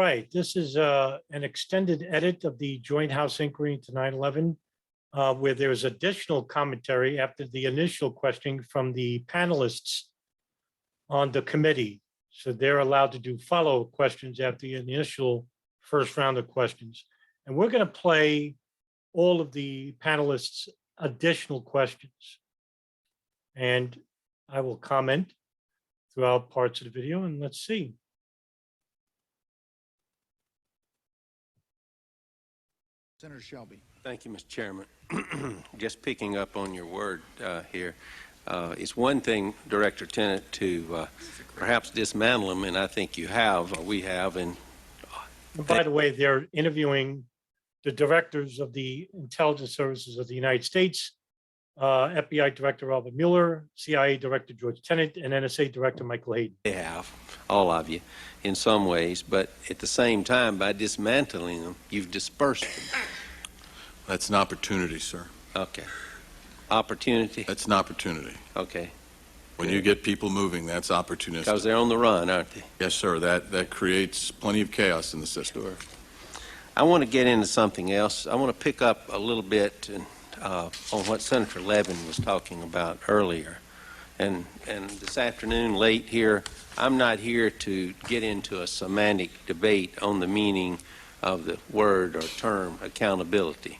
right, this is an extended edit of the Joint House inquiry into 9/11, where there's additional commentary after the initial questioning from the panelists on the committee. So they're allowed to do follow-up questions after the initial first round of questions. And we're going to play all of the panelists' additional questions. And I will comment throughout parts of the video, and let's see. Senator Shelby. Thank you, Mr. Chairman. Just picking up on your word here, it's one thing, Director Tenet, to perhaps dismantle them, and I think you have, or we have. And by the way, they're interviewing the directors of the intelligence services of the United States, FBI Director Robert Mueller, CIA Director George Tenet, and NSA Director Michael Hayden. they have, all of you, in some ways, but at the same time, by dismantling them, you've dispersed them. That's an opportunity, sir. Okay. Opportunity? That's an opportunity. Okay. When you get people moving, that's opportunistic. Because they're on the run, aren't they? Yes, sir. That creates plenty of chaos in the system. Sure. I want to get into something else. I want to pick up a little bit on what Senator Levin was talking about earlier. And this afternoon, late here, I'm not here to get into a semantic debate on the meaning of the word or term accountability.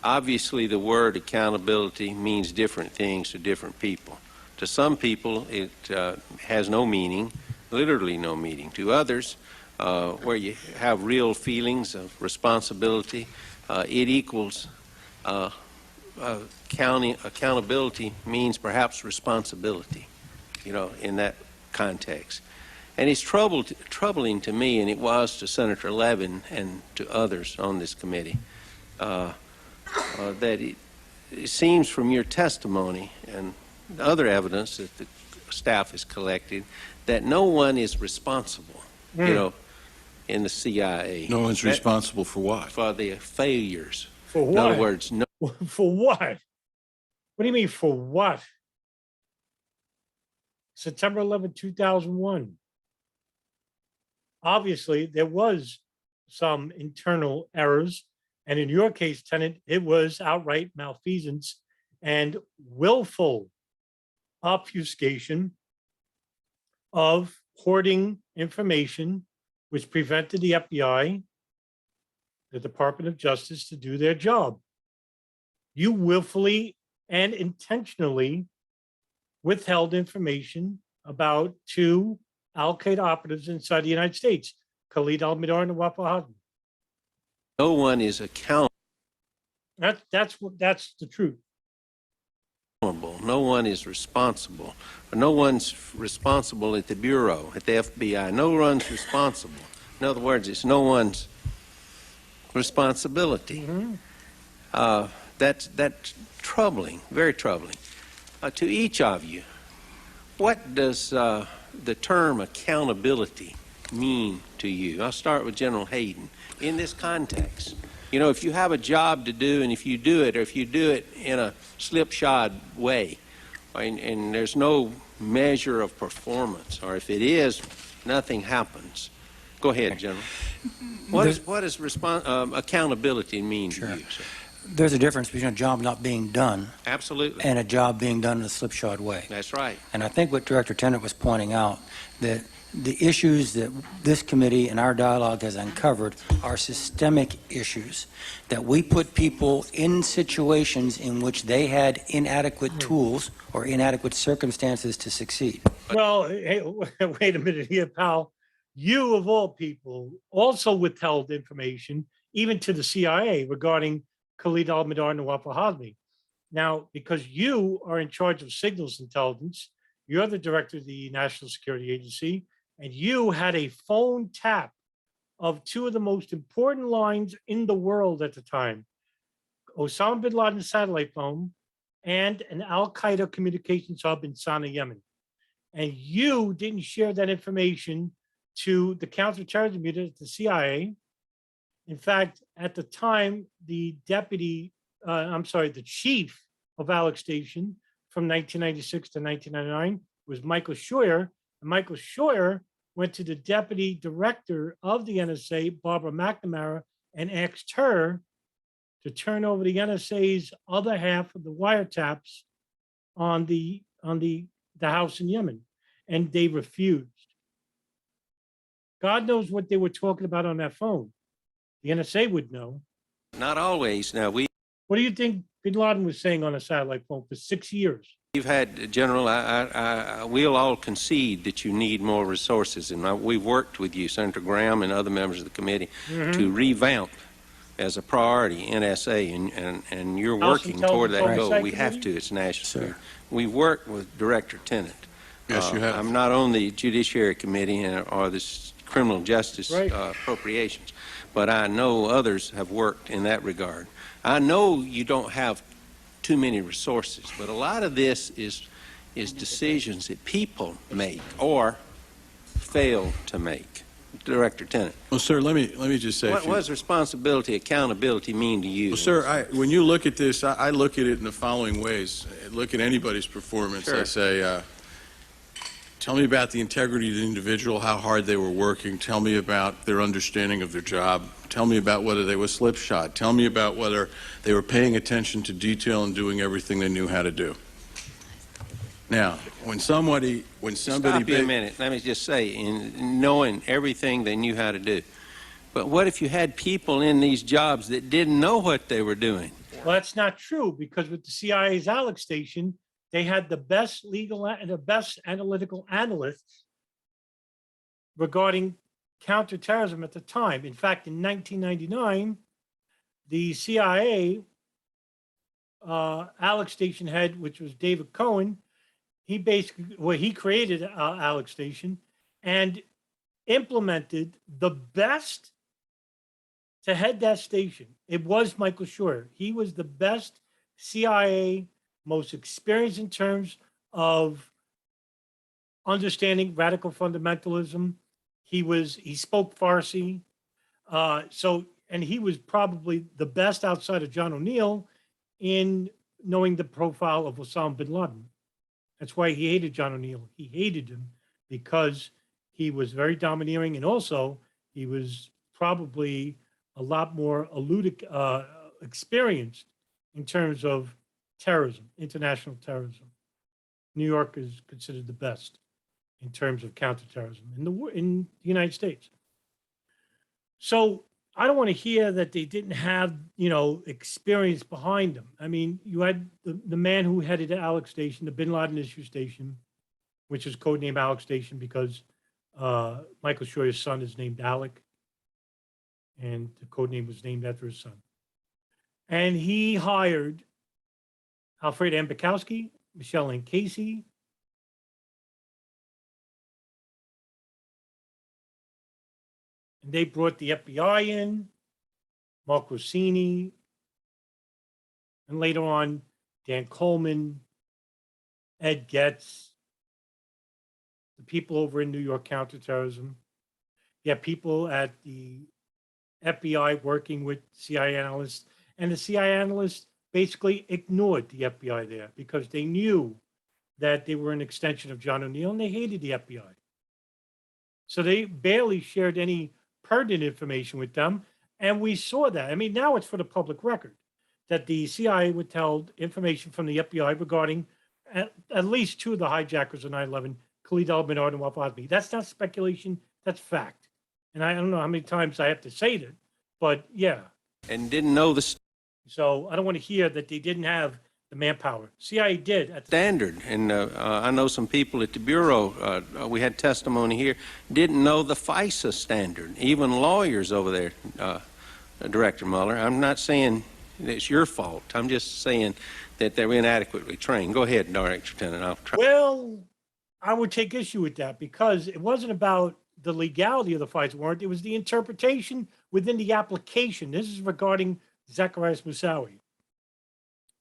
Obviously, the word accountability means different things to different people. To some people, it has no meaning, literally no meaning. To others, where you have real feelings of responsibility, it equals accountability means perhaps responsibility, you know, in that context. And it's troubling to me, and it was to Senator Levin and to others on this committee, that it seems from your testimony and other evidence that the staff has collected that no one is responsible, you know, in the CIA. No one's responsible for what? For the failures. For what? In other words, no. For what? What do you mean for what? September 11, 2001. Obviously, there was some internal errors. And in your case, Tenet, it was outright malfeasance and willful obfuscation of hoarding information, which prevented the FBI, the Department of Justice, to do their job. You willfully and intentionally withheld information about two Al-Qaeda operatives inside the United States, Khalid al-Mihdhar and Nawaf al-Hazmi. No one is accountable. That's the truth. No one is responsible. No one's responsible at the Bureau, at the FBI. No one's responsible. In other words, it's no one's responsibility. That's troubling, very troubling. To each of you, what does the term accountability mean to you? I'll start with General Hayden. In this context, you know, if you have a job to do, and if you do it, or if you do it in a slipshod way, and there's no measure of performance, or if it is, nothing happens. Go ahead, General. What does accountability mean to you, sir? There's a difference between a job not being done Absolutely. and a job being done in a slipshod way. That's right. And I think what Director Tenet was pointing out, that the issues that this committee and our dialogue has uncovered are systemic issues, that we put people in situations in which they had inadequate tools or inadequate circumstances to succeed. Well, hey, wait a minute here, pal. You, of all people, also withheld information, even to the CIA, regarding Khalid al-Mihdhar and Nawaf al-Hazmi. Now, because you are in charge of signals intelligence, you're the director of the National Security Agency, and you had a phone tap of two of the most important lines in the world at the time, Osama bin Laden's satellite phone and an Al-Qaeda communications hub in Sana'a, Yemen. And you didn't share that information to the counterterrorism unit at the CIA. In fact, at the time, the chief of Alex Station from 1996 to 1999 was Michael Scheuer. And Michael Scheuer went to the deputy director of the NSA, Barbara McNamara, and asked her to turn over the NSA's other half of the wiretaps on the house in Yemen, and they refused. God knows what they were talking about on that phone. The NSA would know. Not always. Now, What do you think bin Laden was saying on a satellite phone for 6 years? we've had, General, we'll all concede that you need more resources, and we've worked with you, Senator Graham and other members of the committee, to revamp as a priority NSA, and you're House working toward that Intelligence goal. We Oversight have Committee? to. It's national Sir. security. We've worked with Director Tenet. Yes, you have. I'm not on the Judiciary Committee or the Criminal Justice Right. Appropriations, but I know others have worked in that regard. I know you don't have too many resources, but a lot of this is decisions that people make or fail to make. Director Tenet, Well, sir, let me just say. what does responsibility, accountability mean to you? Well, sir, when you look at this, I look at it in the following ways. I look at anybody's performance. Sure. I say, tell me about the integrity of the individual, how hard they were working. Tell me about their understanding of their job. Tell me about whether they were slipshod. Tell me about whether they were paying attention to detail and doing everything they knew how to do. Now, when somebody Stop you a minute. Let me just say, in knowing everything they knew how to do. But what if you had people in these jobs that didn't know what they were doing? Well, that's not true, because with the CIA's Alex station, they had the best legal and the best analytical analysts regarding counterterrorism at the time. In fact, in 1999, the CIA Alex station head, which was David Cohen, he created Alex station and implemented the best to head that station. It was Michael Scheuer. He was the best CIA, most experienced in terms of understanding radical fundamentalism. He spoke Farsi. And he was probably the best outside of John O'Neill in knowing the profile of Osama bin Laden. That's why he hated John O'Neill. He hated him because he was very domineering, and also he was probably a lot more experienced in terms of terrorism, international terrorism. New York is considered the best in terms of counterterrorism in the United States. So I don't want to hear that they didn't have, experience behind them. I mean, you had the man who headed the Alex station, the Bin Laden issue station, which is codenamed Alex station because Michael Scheuer's son is named Alec, and the codename was named after his son. And he hired Alfred M. Bukowski, Michelle Ann Casey, and they brought the FBI in, Mark Rossini, and later on, Dan Coleman, Ed Getz, the people over in New York counterterrorism. You have people at the FBI working with CIA analysts, and the CIA analysts basically ignored the FBI there because they knew that they were an extension of John O'Neill and they hated the FBI. So they barely shared any pertinent information with them. And we saw that. I mean, now it's for the public record that the CIA withheld information from the FBI regarding at least two of the hijackers of 9/11, Khalid al-Mihdhar and Wafaa Hazmi. That's not speculation, that's fact. And I don't know how many times I have to say that, but yeah. And didn't know the So I don't want to hear that they didn't have the manpower. CIA did at the standard. And I know some people at the Bureau, we had testimony here, didn't know the FISA standard, even lawyers over there, Director Mueller. I'm not saying it's your fault. I'm just saying that they're inadequately trained. Go ahead, Director Tenet. I'll try. Well, I would take issue with that because it wasn't about the legality of the FISA warrant. It was the interpretation within the application. This is regarding Zacarias Moussaoui,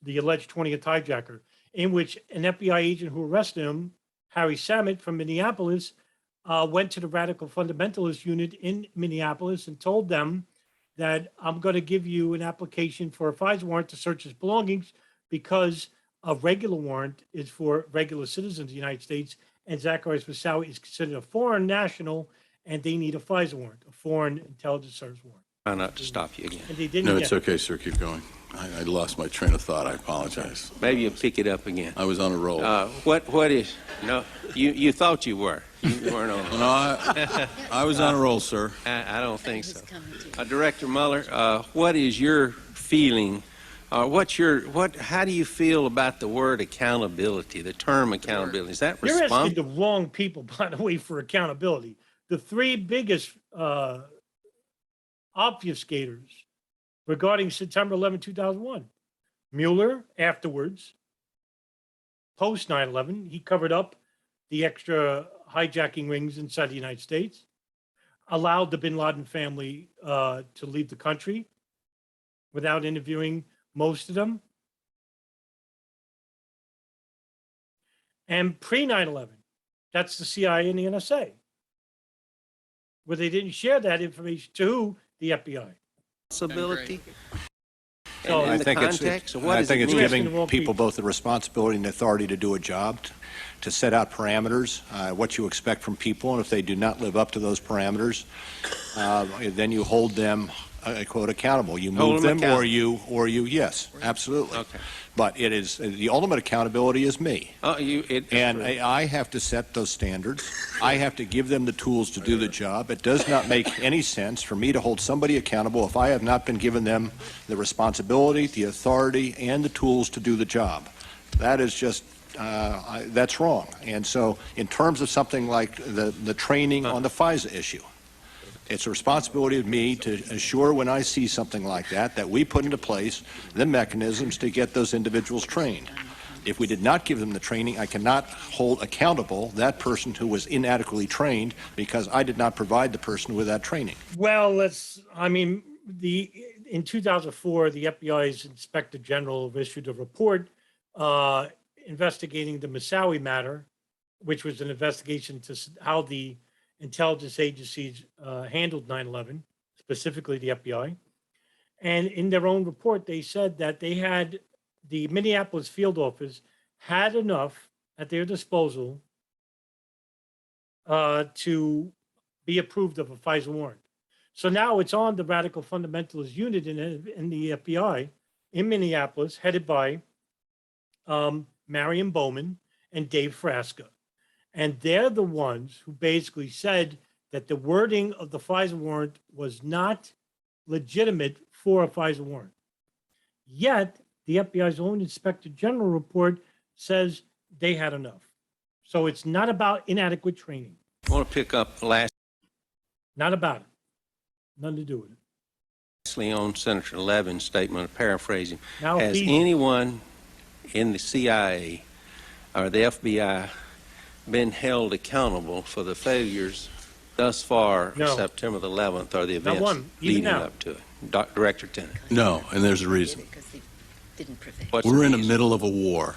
the alleged 20th hijacker, in which an FBI agent who arrested him, Harry Sammet from Minneapolis, went to the radical fundamentalist unit in Minneapolis and told them that I'm going to give you an application for a FISA warrant to search his belongings because a regular warrant is for regular citizens of the United States and Zacharias Moussaoui is considered a foreign national, and they need a FISA warrant, a foreign intelligence service warrant. Try not to stop you again. And they didn't No, get it's it. okay, sir. Keep going. I lost my train of thought. I apologize. Maybe you'll pick it up again. I was on a roll. What is, no, you thought you were. You weren't on. No, I was on a roll, sir. I don't think so. Director Mueller, what is your feeling? How do you feel about the word accountability, the term accountability? Is that You're asking responsible? the wrong people, by the way, for accountability. The three biggest obfuscators regarding September 11, 2001. Mueller, afterwards, post 9/11, he covered up the extra hijacking rings inside the United States, allowed the bin Laden family to leave the country without interviewing most of them. And pre 9/11, that's the CIA and the NSA, where they didn't share that information to who? The FBI. Responsibility? So And I in the think context, or what I does think it it's mean? Asking the giving wrong people people. both the responsibility and authority to do a job, to set out parameters, what you expect from people, and if they do not live up to those parameters, then you hold them, quote, accountable. You Hold move them them, or you, yes, absolutely. Okay. But it is, the ultimate accountability is me. And Right. I have to set those standards. I have to give them the tools to do the job. It does not make any sense for me to hold somebody accountable if I have not been given them the responsibility, the authority, and the tools to do the job. That is just, that's wrong. And so in terms of something like the training on the FISA issue, it's a responsibility of me to assure when I see something like that we put into place the mechanisms to get those individuals trained. If we did not give them the training, I cannot hold accountable that person who was inadequately trained because I did not provide the person with that training. Well, in 2004, the FBI's Inspector General issued a report investigating the Moussaoui matter, which was an investigation to how the intelligence agencies handled 9/11, specifically the FBI. And in their own report, they said that the Minneapolis field office had enough at their disposal to be approved of a FISA warrant. So now it's on the radical fundamentalist unit in the FBI in Minneapolis, headed by Marion Bowman and Dave Frasca. And they're the ones who basically said that the wording of the FISA warrant was not legitimate for a FISA warrant. Yet, the FBI's own Inspector General report says they had enough. So it's not about inadequate training. I want to pick up Not about it. Nothing to do with it. lastly on Senator Levin's statement, paraphrasing. Now, Has please- anyone in the CIA or the FBI been held accountable for the failures thus far No. of September the 11th or the Not events one, even leading now. up to it? Director Tenet. No, and there's a reason. Because they didn't prevail. What's We're in the reason? middle of a war.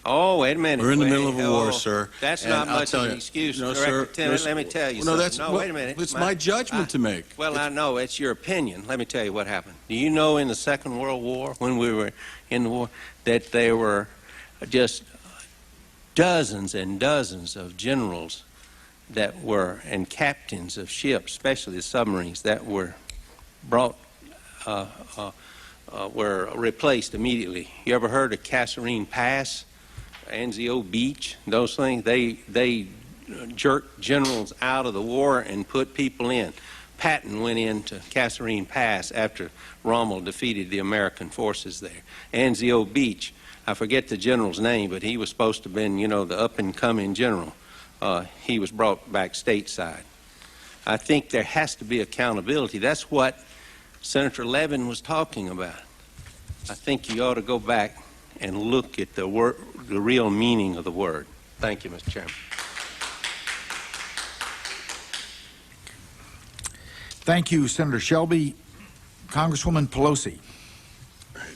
Oh, wait a minute. We're in the Wait, middle of a war, oh, sir. That's And not I'll much tell of an you- excuse, No, Director sir, Tenet. there's- Let me tell you No, something. that's No, well, wait a minute. It's my judgment to make. Well, I know it's your opinion. Let me tell you what happened. Do you know in the Second World War, when we were in the war, that there were just dozens and dozens of generals that were, and captains of ships, especially the submarines, that were brought, were replaced immediately. You ever heard of Kasserine Pass, Anzio Beach, those things? They jerked generals out of the war and put people in. Patton went into Kasserine Pass after Rommel defeated the American forces there. Anzio Beach, I forget the general's name, but he was supposed to have been, you know, the up-and-coming general. He was brought back stateside. I think there has to be accountability. That's what Senator Levin was talking about. I think you ought to go back and look at the real meaning of the word. Thank you, Mr. Chairman. Thank you, Senator Shelby. Congresswoman Pelosi.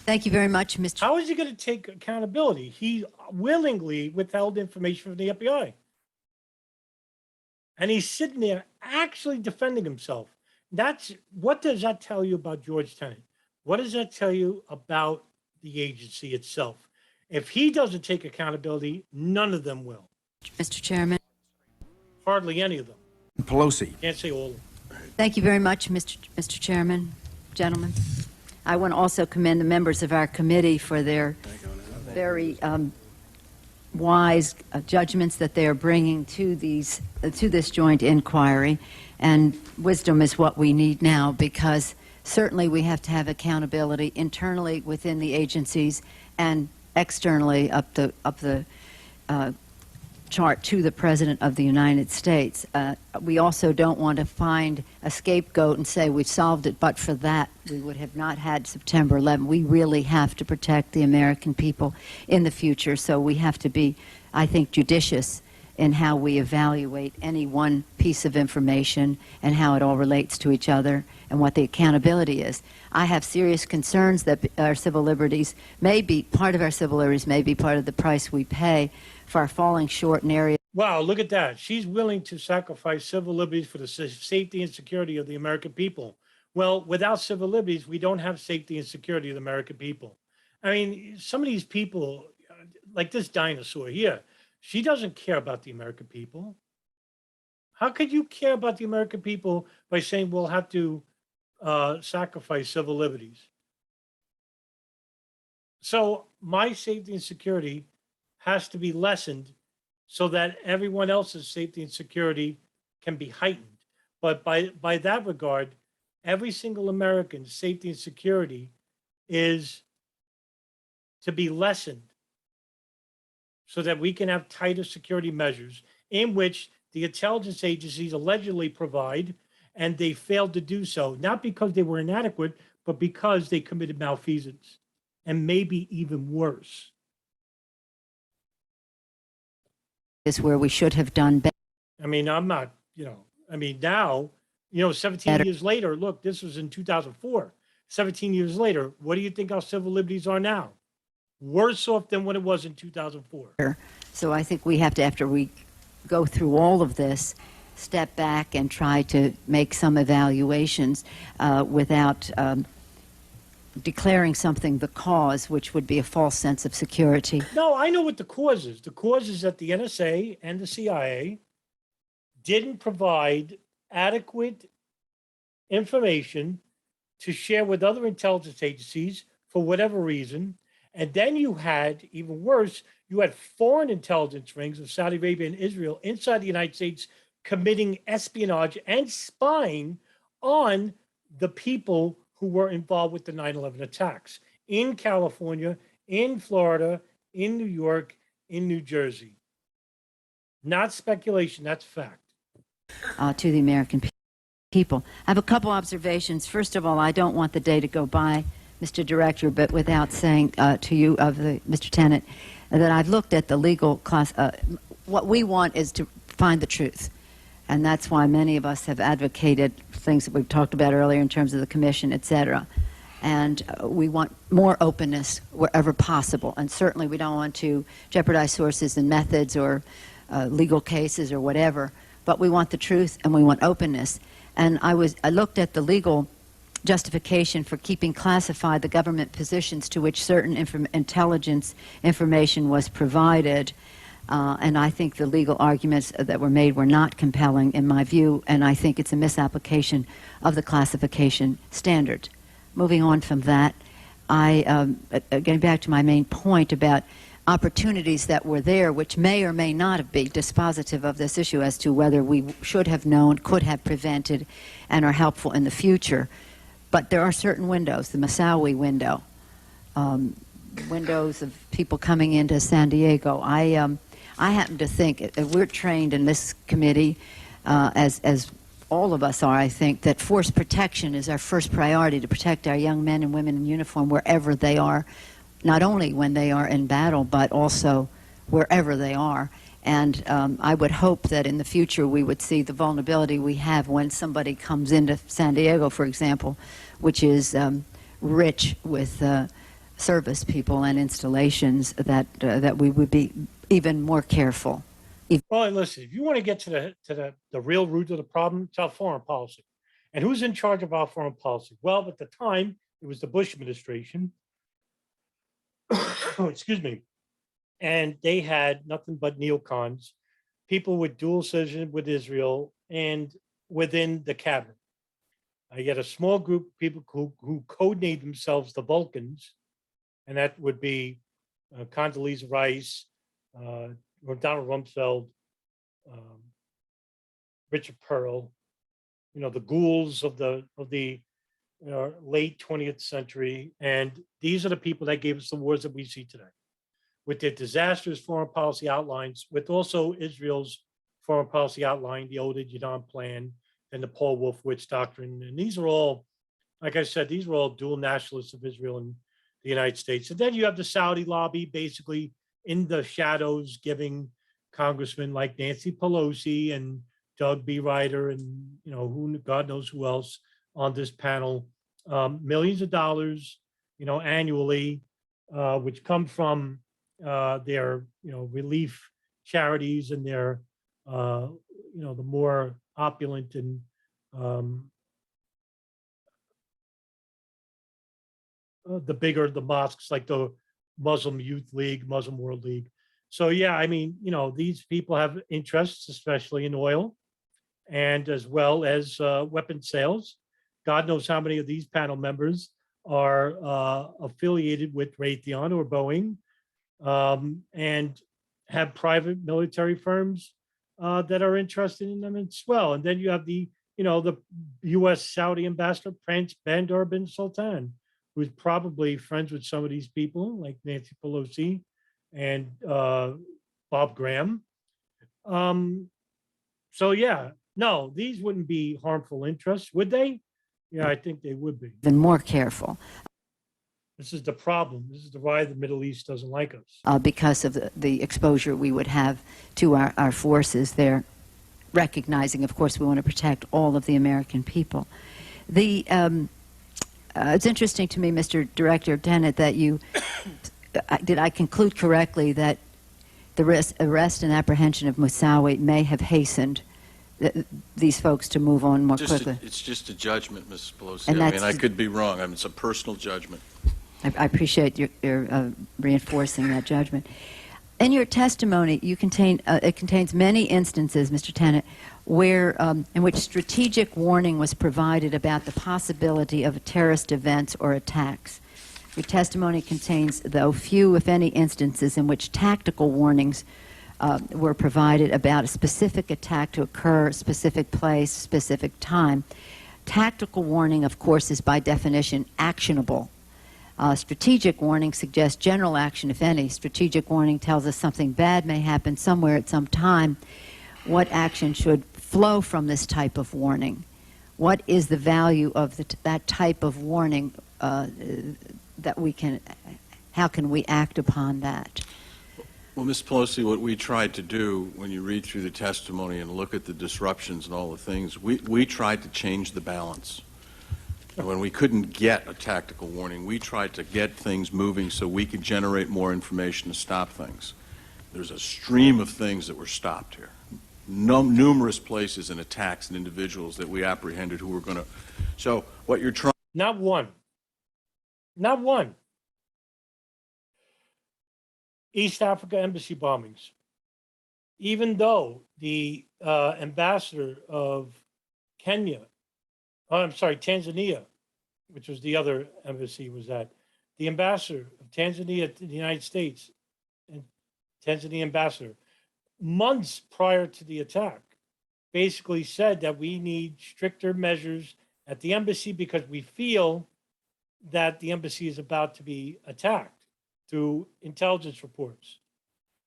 Thank you very much, Mr. How is he going to take accountability? He willingly withheld information from the FBI. And he's sitting there actually defending himself. What does that tell you about George Tenet? What does that tell you about the agency itself? If he doesn't take accountability, none of them will. Mr. Chairman. Hardly any of them. Pelosi. Can't say all of them. Thank you very much, Mr. Chairman, gentlemen. I want to also commend the members of our committee for their very wise judgments that they are bringing to this joint inquiry. And wisdom is what we need now, because certainly we have to have accountability internally within the agencies and externally up the chart to the President of the United States. We also don't want to find a scapegoat and say we've solved it, but for that we would have not had September 11. We really have to protect the American people in the future, so we have to be, I think, judicious in how we evaluate any one piece of information and how it all relates to each other and what the accountability is. I have serious concerns that our civil liberties may be, part of our civil liberties may be part of the price we pay for our falling short in areas. Wow, look at that. She's willing to sacrifice civil liberties for the safety and security of the American people. Well, without civil liberties, we don't have safety and security of the American people. I mean, some of these people, like this dinosaur here, she doesn't care about the American people. How could you care about the American people by saying we'll have to sacrifice civil liberties? So my safety and security has to be lessened so that everyone else's safety and security can be heightened. But by that regard, every single American's safety and security is to be lessened so that we can have tighter security measures in which the intelligence agencies allegedly provide, and they failed to do so, not because they were inadequate, but because they committed malfeasance, and maybe even worse. Is where we should have done better. I mean, I'm not, now, 17 Better. years later, look, this was in 2004. 17 years later, what do you think our civil liberties are now? Worse off than when it was in 2004. So I think we have to, after we go through all of this, step back and try to make some evaluations without declaring something the cause, which would be a false sense of security. No, I know what the cause is. The cause is that the NSA and the CIA didn't provide adequate information to share with other intelligence agencies for whatever reason. And then you had, even worse, you had foreign intelligence rings of Saudi Arabia and Israel inside the United States committing espionage and spying on the people who were involved with the 9/11 attacks in California, in Florida, in New York, in New Jersey. Not speculation, that's fact. To the American people. I have a couple observations. First of all, I don't want the day to go by, Mr. Director, but without saying to you, Mr. Tenet, that I've looked at the legal class. What we want is to find the truth. And that's why many of us have advocated things that we've talked about earlier in terms of the commission, et cetera. And we want more openness wherever possible. And certainly we don't want to jeopardize sources and methods or legal cases or whatever. But we want the truth and we want openness. And I looked at the legal justification for keeping classified the government positions to which certain intelligence information was provided. And I think the legal arguments that were made were not compelling in my view, and I think it's a misapplication of the classification standard. Moving on from that, getting back to my main point about opportunities that were there, which may or may not have been dispositive of this issue as to whether we should have known, could have prevented, and are helpful in the future. But there are certain windows, the Moussaoui window, windows of people coming into San Diego. I happen to think, we're trained in this committee, as all of us are, I think, that force protection is our first priority, to protect our young men and women in uniform wherever they are, not only when they are in battle, but also wherever they are. And I would hope that in the future we would see the vulnerability we have when somebody comes into San Diego, for example, which is rich with service people and installations, that we would be even more careful. Well, listen, if you want to get to the real root of the problem, it's our foreign policy. And who's in charge of our foreign policy? Well, at the time, it was the Bush administration. Oh, excuse me. And they had nothing but neocons, people with dual citizenship with Israel and within the cabinet. I get a small group of people who codename themselves the Vulcans, and that would be Condoleezza Rice, or Donald Rumsfeld, Richard Pearl, the ghouls of the late 20th century. And these are the people that gave us the wars that we see today, with their disastrous foreign policy outlines, with also Israel's foreign policy outline, the Oda Yadam plan, and the Paul Wolfowitz doctrine. And these are all, like I said, these are all dual nationalists of Israel and the United States. And then you have the Saudi lobby basically in the shadows giving congressmen like Nancy Pelosi and Doug B. Ryder and, who God knows who else on this panel, millions of dollars, annually, which come from their, relief charities and their, the more opulent and the bigger the mosques, like the Muslim Youth League, Muslim World League. So yeah, I mean, these people have interests, especially in oil, and as well as weapon sales. God knows how many of these panel members are affiliated with Raytheon or Boeing, and have private military firms that are interested in them as well. And then you have the U.S. Saudi ambassador, Prince Bandar bin Sultan, who's probably friends with some of these people like Nancy Pelosi and Bob Graham. So yeah, no, these wouldn't be harmful interests, would they? Yeah, I think they would be. Even more careful. This is the problem. This is why the Middle East doesn't like us. Because of the exposure we would have to our forces there, recognizing, of course, we want to protect all of the American people. It's interesting to me, Mr. Director Tenet, that did I conclude correctly that the arrest and apprehension of Moussaoui may have hastened these folks to move on more quickly? It's just a judgment, Mrs. Pelosi. And I mean, I could be wrong. I mean, it's a personal judgment. I appreciate your reinforcing that judgment. In your testimony, it contains many instances, Mr. Tenet, where in which strategic warning was provided about the possibility of terrorist events or attacks. Your testimony contains, though, few, if any, instances in which tactical warnings were provided about a specific attack to occur, a specific place, specific time. Tactical warning, of course, is by definition actionable. Strategic warning suggests general action, if any. Strategic warning tells us something bad may happen somewhere at some time. What action should flow from this type of warning? What is the value of that type of warning that we can, how can we act upon that? Well, Ms. Pelosi, what we tried to do when you read through the testimony and look at the disruptions and all the things, we tried to change the balance. And when we couldn't get a tactical warning, we tried to get things moving so we could generate more information to stop things. There's a stream of things that were stopped here. Numerous places and attacks and individuals that we apprehended who were going to. So what you're trying. Not one. Not one. East Africa embassy bombings. Even though the ambassador of Tanzania, which was the other embassy, was that the ambassador of Tanzania to the United States, and Tanzania ambassador, months prior to the attack, basically said that we need stricter measures at the embassy because we feel that the embassy is about to be attacked through intelligence reports.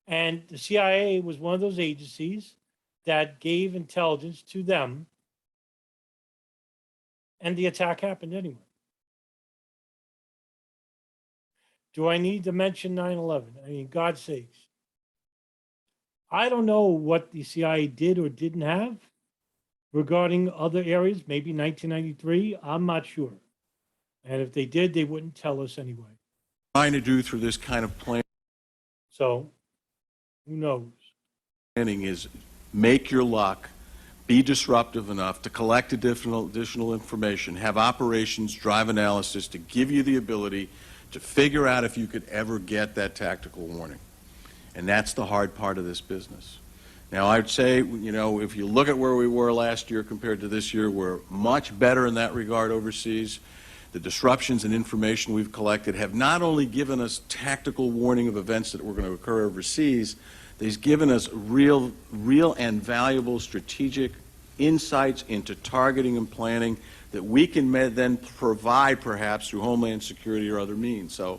And the CIA was one of those agencies that gave intelligence to them, and the attack happened anyway. Do I need to mention 9/11? I mean, God's sakes. I don't know what the CIA did or didn't have regarding other areas, maybe 1993. I'm not sure. And if they did, they wouldn't tell us anyway. Trying to do through this kind of plan. So, who knows? Planning is make your luck, be disruptive enough to collect additional information, have operations, drive analysis to give you the ability to figure out if you could ever get that tactical warning. And that's the hard part of this business. Now, I'd say, you know, if you look at where we were last year compared to this year, we're much better in that regard overseas. The disruptions and information we've collected have not only given us tactical warning of events that were going to occur overseas, they've given us real and valuable strategic insights into targeting and planning that we can then provide perhaps through Homeland Security or other means. So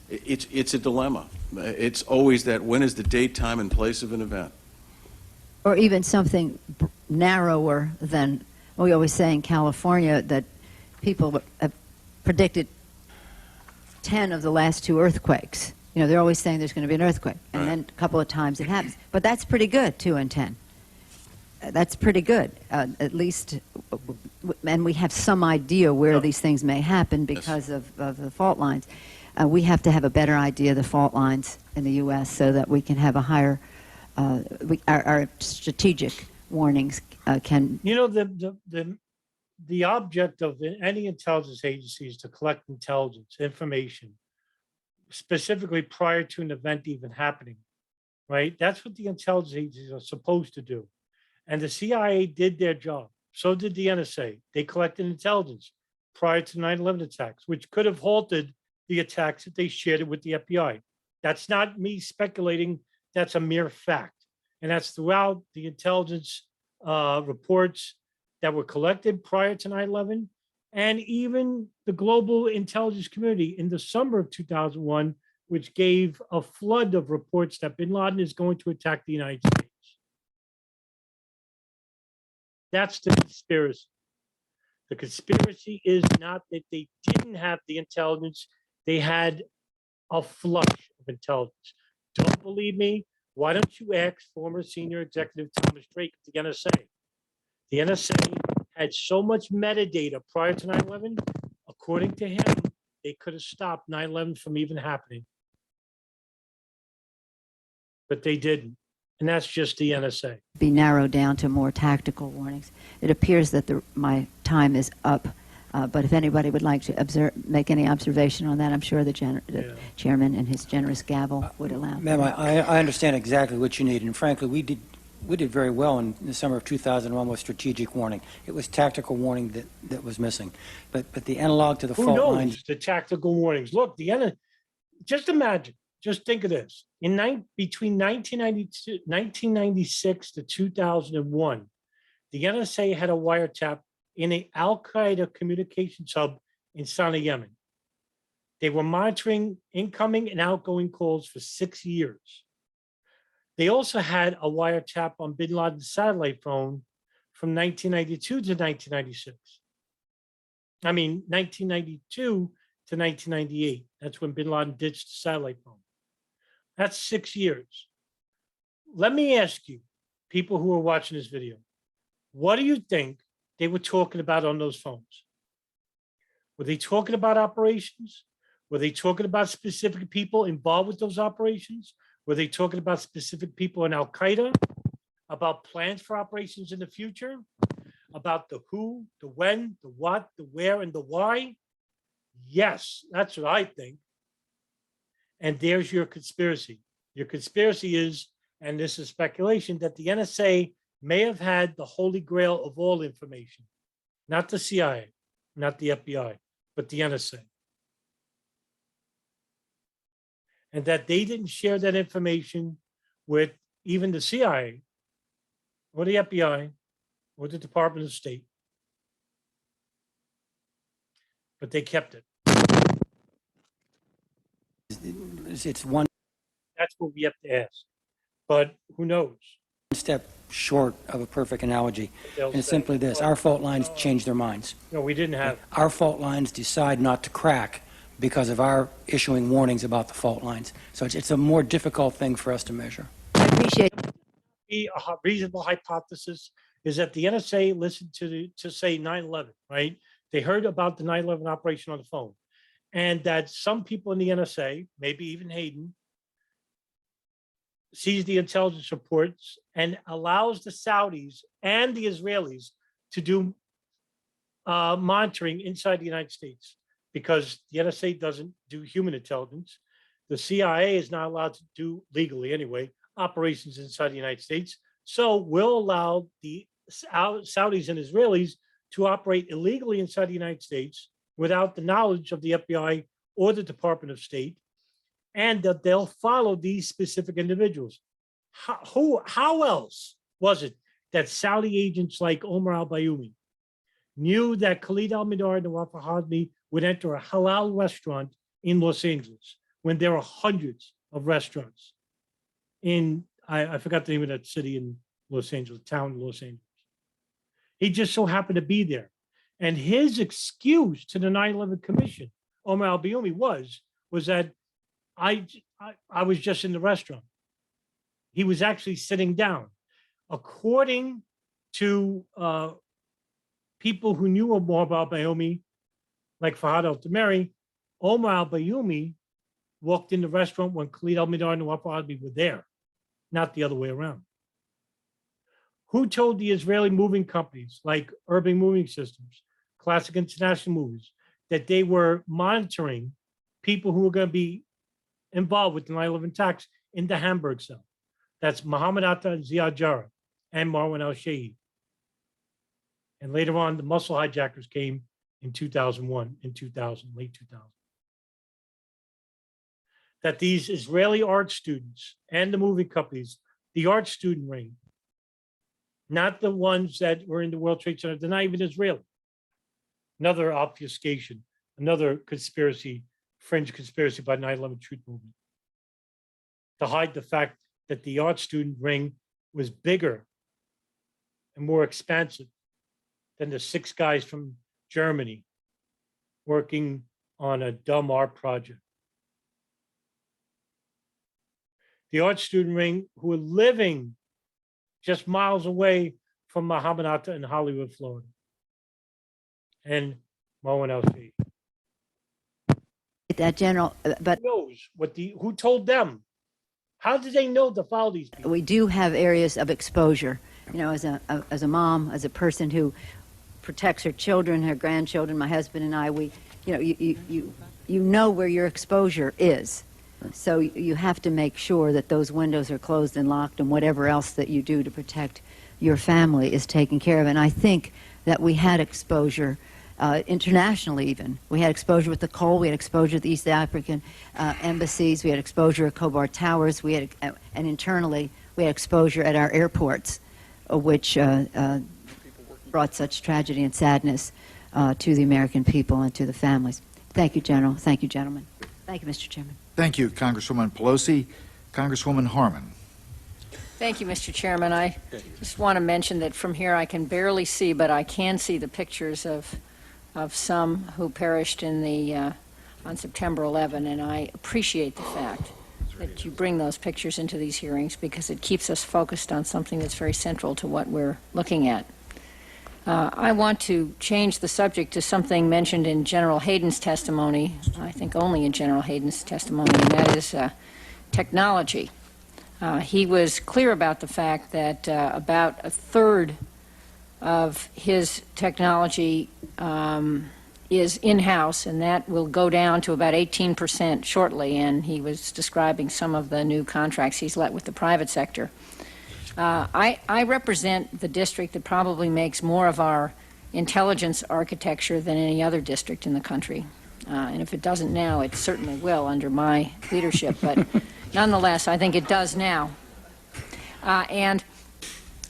it's a dilemma. It's always that when is the date, time, and place of an event. Or even something narrower than, we always say in California that people have predicted 10 of the last 2 earthquakes. You know, they're always saying there's going to be an earthquake, and Right. then a couple of times it happens. But that's pretty good, 2 and 10. That's pretty good, at least, and we have some idea where these things may happen because of the fault lines. We have to have a better idea of the fault lines in the U.S. so that we can have a higher, our strategic warnings can. You know, the object of any intelligence agency is to collect intelligence, information, specifically prior to an event even happening, right? That's what the intelligence agencies are supposed to do. And the CIA did their job. So did the NSA. They collected intelligence prior to 9/11 attacks, which could have halted the attacks if they shared it with the FBI. That's not me speculating. That's a mere fact. And that's throughout the intelligence reports that were collected prior to 9/11, and even the global intelligence community in the summer of 2001, which gave a flood of reports that bin Laden is going to attack the United States. That's the conspiracy. The conspiracy is not that they didn't have the intelligence, they had a flush of intelligence. Don't believe me? Why don't you ask former senior executive Thomas Drake of the NSA? The NSA had so much metadata prior to 9/11, according to him, they could have stopped 9/11 from even happening. But they didn't. And that's just the NSA. Be narrowed down to more tactical warnings. It appears that my time is up, but if anybody would like to make any observation on that, I'm sure the chairman and his generous gavel would allow. Ma'am, I understand exactly what you need, and frankly, we did very well in the summer of 2001 with strategic warning. It was tactical warning that was missing. But the analog to the Who fault knows lines. the tactical warnings? Look, just imagine, just think of this. Between 1996 to 2001, the NSA had a wiretap in an Al-Qaeda communications hub in Sana'a, Yemen. They were monitoring incoming and outgoing calls for 6 years. They also had a wiretap on bin Laden's satellite phone from 1992 to 1996. I mean, 1992 to 1998. That's when bin Laden ditched the satellite phone. That's 6 years. Let me ask you, people who are watching this video, what do you think they were talking about on those phones? Were they talking about operations? Were they talking about specific people involved with those operations? Were they talking about specific people in Al-Qaeda? About plans for operations in the future? About the who, the when, the what, the where, and the why? Yes, that's what I think. And there's your conspiracy. Your conspiracy is, and this is speculation, that the NSA may have had the holy grail of all information, not the CIA, not the FBI, but the NSA. And that they didn't share that information with even the CIA or the FBI or the Department of State, but they kept it. It's one That's what we have to ask. But who knows? step short of a perfect analogy. They'll And it's say, simply this: our fault lines change their minds. No, we didn't have. Our fault lines decide not to crack because of our issuing warnings about the fault lines. So it's a more difficult thing for us to measure. I appreciate A reasonable hypothesis is that the NSA listened to say 9/11, right? They heard about the 9/11 operation on the phone, and that some people in the NSA, maybe even Hayden, sees the intelligence reports and allows the Saudis and the Israelis to do monitoring inside the United States, because the NSA doesn't do human intelligence. The CIA is not allowed to do, legally anyway, operations inside the United States. So we'll allow the Saudis and Israelis to operate illegally inside the United States without the knowledge of the FBI or the Department of State, and that they'll follow these specific individuals. How else was it that Saudi agents like Omar al-Bayoumi knew that Khalid al-Mihdhar and Nawaf al-Hazmi would enter a halal restaurant in Los Angeles when there are hundreds of restaurants in, I forgot the name of that city in Los Angeles, town in Los Angeles. He just so happened to be there. And his excuse to the 9/11 Commission, Omar al-Bayoumi, was that I was just in the restaurant. He was actually sitting down. According to people who knew more about Bayoumi, like Fahad al-Tamari, Omar al-Bayoumi walked in the restaurant when Khalid al-Mihdhar and Nawaf al-Hazmi were there, not the other way around. Who told the Israeli moving companies like Urban Moving Systems, Classic International Movies, that they were monitoring people who were going to be involved with the 9/11 attacks in the Hamburg cell? That's Mohammed Atta and Ziad Jarrah and Marwan al-Shehhi. And later on, the Muscle hijackers came in 2001, in 2000, late 2000. That these Israeli art students and the movie companies, the art student ring, not the ones that were in the World Trade Center, they're not even Israeli. Another obfuscation, another conspiracy, fringe conspiracy by 9/11 Truth Movement, to hide the fact that the art student ring was bigger and more expansive than the 6 guys from Germany working on a dumb art project. The art student ring who were living just miles away from Muhammad Atta in Hollywood, Florida, and Marwan al-Shehhi. That general, but Who knows who told them? How did they know to follow these people? we do have areas of exposure. You know, as a mom, as a person who protects her children, her grandchildren, my husband and I, you know where your exposure is. So you have to make sure that those windows are closed and locked, and whatever else that you do to protect your family is taken care of. And I think that we had exposure internationally even. We had exposure with the coal, we had exposure at the East African embassies, we had exposure at Khobar Towers, and internally we had exposure at our airports, which brought such tragedy and sadness to the American people and to the families. Thank you, General. Thank you, gentlemen. Thank you, Mr. Chairman. Thank you, Congresswoman Pelosi. Congresswoman Harmon. Thank you, Mr. Chairman. I just want to mention that from here I can barely see, but I can see the pictures of some who perished in the on September 11, and I appreciate the fact that you bring those pictures into these hearings because it keeps us focused on something that's very central to what we're looking at. I want to change the subject to something mentioned in General Hayden's testimony, I think only in General Hayden's testimony, and that is technology. He was clear about the fact that about a third of his technology is in-house, and that will go down to about 18% shortly, and he was describing some of the new contracts he's let with the private sector. I represent the district that probably makes more of our intelligence architecture than any other district in the country. And if it doesn't now, it certainly will under my leadership. But nonetheless, I think it does now. And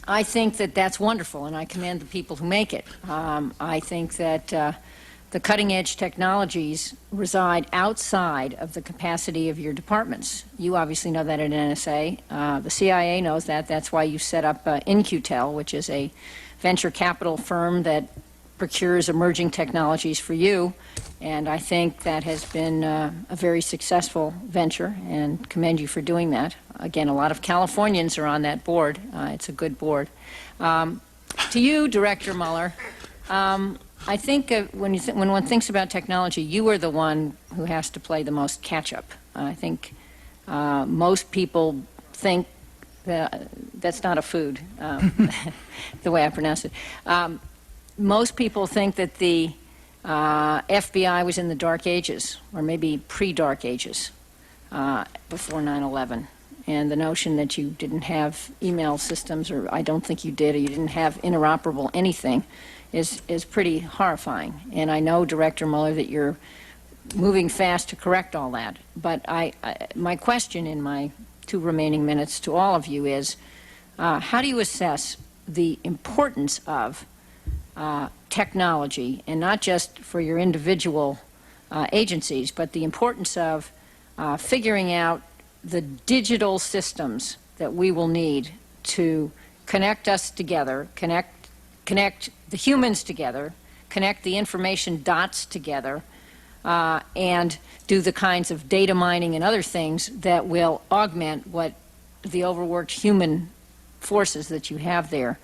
I think that that's wonderful, and I commend the people who make it. I think that the cutting-edge technologies reside outside of the capacity of your departments. You obviously know that at NSA. The CIA knows that. That's why you set up InQtel, which is a venture capital firm that procures emerging technologies for you. And I think that has been a very successful venture, and commend you for doing that. Again, a lot of Californians are on that board. It's a good board. To you, Director Mueller, I think when one thinks about technology, you are the one who has to play the most catch-up. I think most people think that that's not a food, the way I pronounce it. Most people think that the FBI was in the dark ages, or maybe pre-dark ages, before 9/11. and the notion that you didn't have email systems, or I don't think you did, or you didn't have interoperable anything, is pretty horrifying. And I know, Director Mueller, that you're moving fast to correct all that. But my question in my 2 remaining minutes to all of you is, how do you assess the importance of technology, and not just for your individual agencies, but the importance of figuring out the digital systems that we will need to connect us together, connect the humans together, connect the information dots together, and do the kinds of data mining and other things that will augment what the overworked human forces that you have there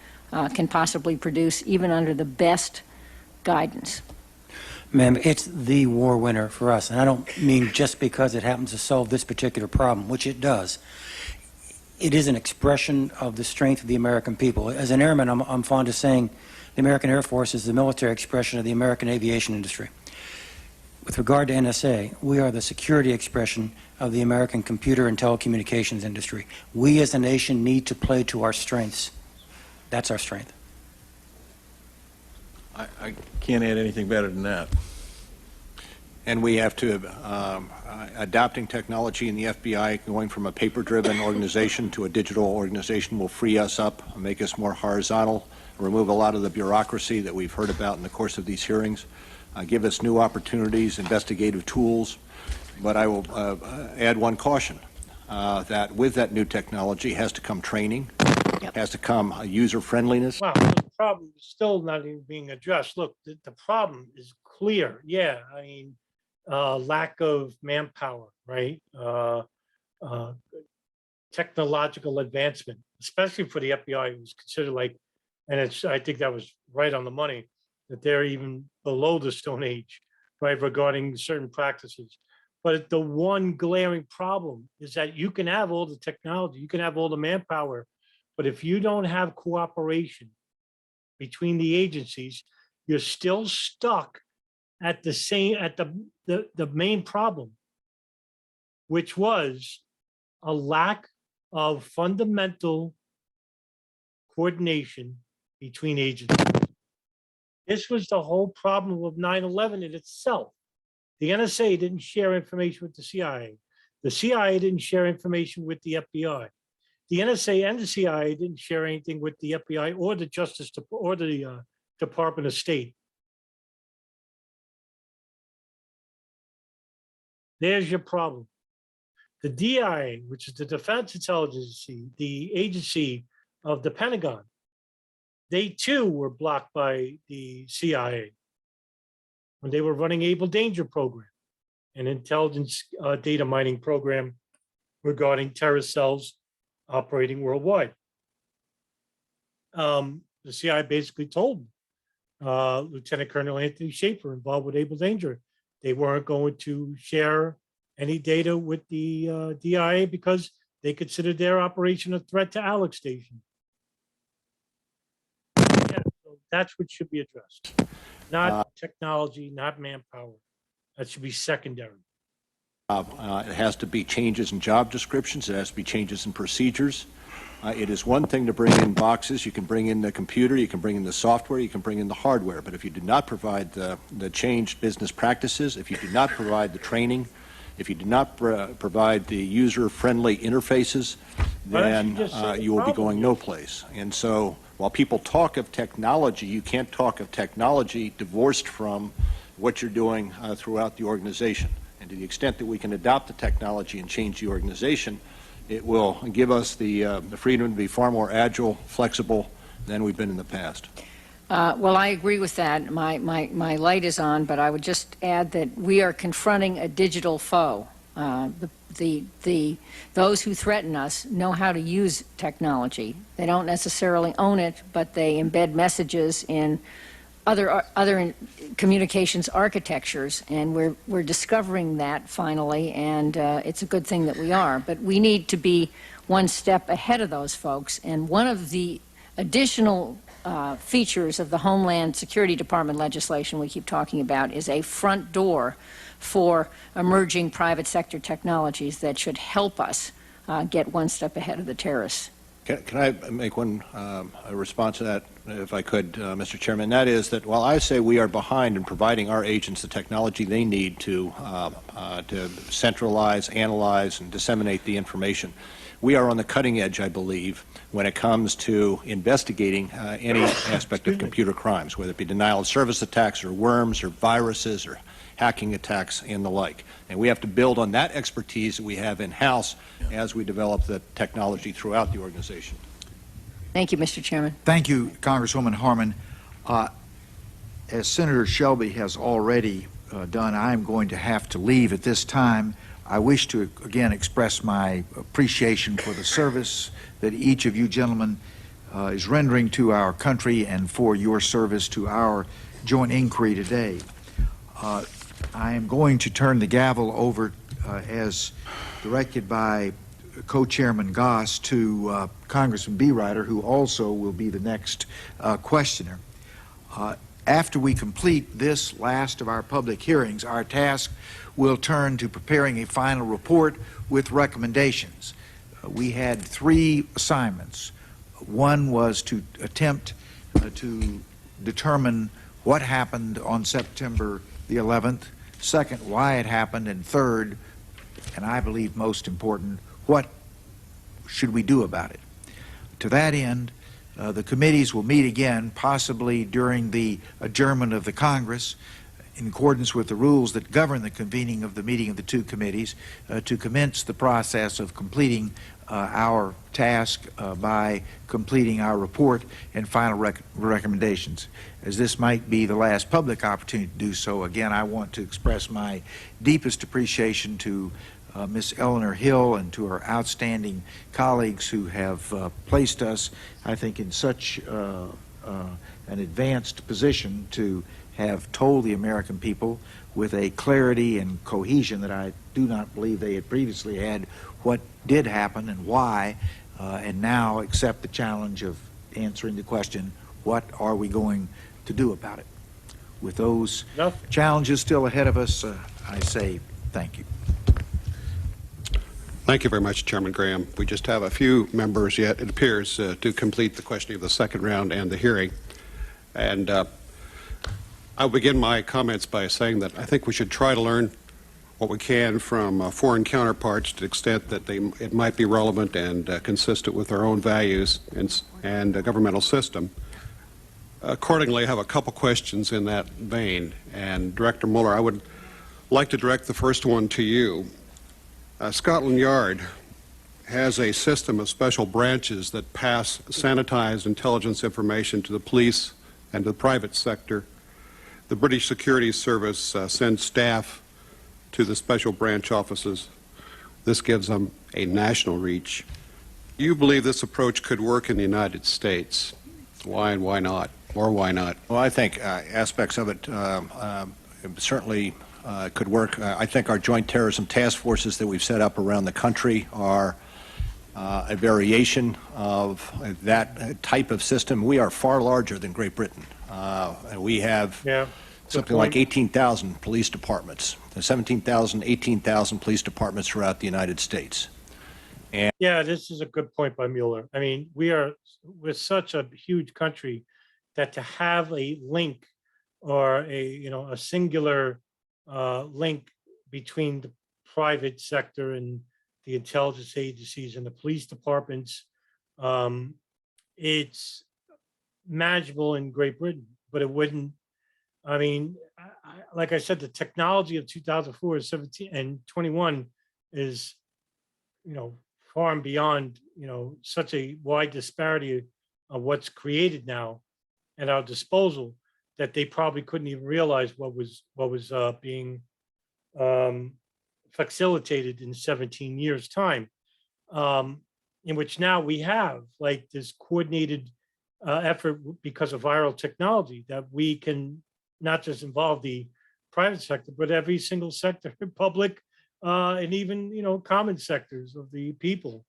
can possibly produce, even under the best guidance. Ma'am, it's the war winner for us, and I don't mean just because it happens to solve this particular problem, which it does. It is an expression of the strength of the American people. As an airman, I'm fond of saying the American Air Force is the military expression of the American aviation industry. With regard to NSA, we are the security expression of the American computer and telecommunications industry. We as a nation need to play to our strengths. That's our strength. I can't add anything better than that. And we have to, adopting technology in the FBI, going from a paper-driven organization to a digital organization will free us up, make us more horizontal, remove a lot of the bureaucracy that we've heard about in the course of these hearings, give us new opportunities, investigative tools. But I will add one caution, that with that new technology has to come training, has to come user-friendliness. Wow, the problem is still not even being addressed. Look, the problem is clear. Yeah, I mean, lack of manpower, right? Technological advancement, especially for the FBI, it was considered like, and I think that was right on the money, that they're even below the Stone Age, right, regarding certain practices. But the one glaring problem is that you can have all the technology, you can have all the manpower, but if you don't have cooperation between the agencies, you're still stuck at the main problem, which was a lack of fundamental coordination between agencies. This was the whole problem of 9/11 in itself. The NSA didn't share information with the CIA. The CIA didn't share information with the FBI. The NSA and the CIA didn't share anything with the FBI or the or the Department of State. There's your problem. The DIA, which is the Defense Intelligence Agency, the agency of the Pentagon, they too were blocked by the CIA when they were running Able Danger program, an intelligence data mining program regarding terrorist cells operating worldwide. The CIA basically told Lieutenant Colonel Anthony Schaefer, involved with Able Danger, they weren't going to share any data with the DIA because they considered their operation a threat to Alex Station. Yeah, so that's what should be addressed. Not technology, not manpower. That should be secondary. It has to be changes in job descriptions. It has to be changes in procedures. It is one thing to bring in boxes. You can bring in the computer, you can bring in the software, you can bring in the hardware. But if you do not provide the changed business practices, if you do not provide the training, if you do not provide the user-friendly interfaces, then you will be going no place. And so while people talk of technology, you can't talk of technology divorced from what you're doing throughout the organization. And to the extent that we can adopt the technology and change the organization, it will give us the freedom to be far more agile, flexible than we've been in the past. Well, I agree with that. My light is on, but I would just add that we are confronting a digital foe. Those who threaten us know how to use technology. They don't necessarily own it, but they embed messages in other communications architectures, and we're discovering that finally, and it's a good thing that we are. But we need to be one step ahead of those folks, and one of the additional features of the Homeland Security Department legislation we keep talking about is a front door for emerging private sector technologies that should help us get one step ahead of the terrorists. Can I make one a response to that, if I could, Mr. Chairman? That is that while I say we are behind in providing our agents the technology they need to centralize, analyze, and disseminate the information, we are on the cutting edge, I believe, when it comes to investigating any aspect of computer crimes, whether it be denial of service attacks or worms or viruses or hacking attacks and the like. And we have to build on that expertise that we have in-house as we develop the technology throughout the organization. Thank you, Mr. Chairman. Thank you, Congresswoman Harmon. As Senator Shelby has already done, I'm going to have to leave at this time. I wish to again express my appreciation for the service that each of you gentlemen is rendering to our country and for your service to our joint inquiry today. I am going to turn the gavel over as directed by Co-Chairman Goss to Congressman Bereuter, who also will be the next questioner. After we complete this last of our public hearings, our task will turn to preparing a final report with recommendations. We had 3 assignments. One was to attempt to determine what happened on September the 11th, second, why it happened, and third, and I believe most important, what should we do about it? To that end, the committees will meet again, possibly during the adjournment of the Congress, in accordance with the rules that govern the convening of the meeting of the 2 committees, to commence the process of completing our task by completing our report and final recommendations. As this might be the last public opportunity to do so, again, I want to express my deepest appreciation to Ms. Eleanor Hill and to our outstanding colleagues who have placed us, I think, in such an advanced position to have told the American people with a clarity and cohesion that I do not believe they had previously had what did happen and why, and now accept the challenge of answering the question, what are we going to do about it? With those challenges still ahead of us, I say thank you. Thank you very much, Chairman Graham. We just have a few members yet, it appears, to complete the questioning of the second round and the hearing. And I'll begin my comments by saying that I think we should try to learn what we can from foreign counterparts to the extent that it might be relevant and consistent with our own values and governmental system. Accordingly, I have a couple questions in that vein. And Director Mueller, I would like to direct the first one to you. Scotland Yard has a system of special branches that pass sanitized intelligence information to the police and to the private sector. The British Security Service sends staff to the special branch offices. This gives them a national reach. Do you believe this approach could work in the United States? Why and why not? Or why not? Well, I think aspects of it certainly could work. I think our joint terrorism task forces that we've set up around the country are a variation of that type of system. We are far larger than Great Britain. We have something like 18,000 police departments, 17,000, 18,000 police departments throughout the United States. And yeah, this is a good point by Mueller. I mean, we're such a huge country that to have a link or a singular link between the private sector and the intelligence agencies and the police departments, it's manageable in Great Britain, but it wouldn't. I mean, like I said, the technology of 2004, 17, and 21 is, far and beyond, such a wide disparity of what's created now at our disposal that they probably couldn't even realize what was being facilitated in 17 years' time, in which now we have like this coordinated effort because of viral technology that we can not just involve the private sector, but every single sector, public, and even, common sectors of the people.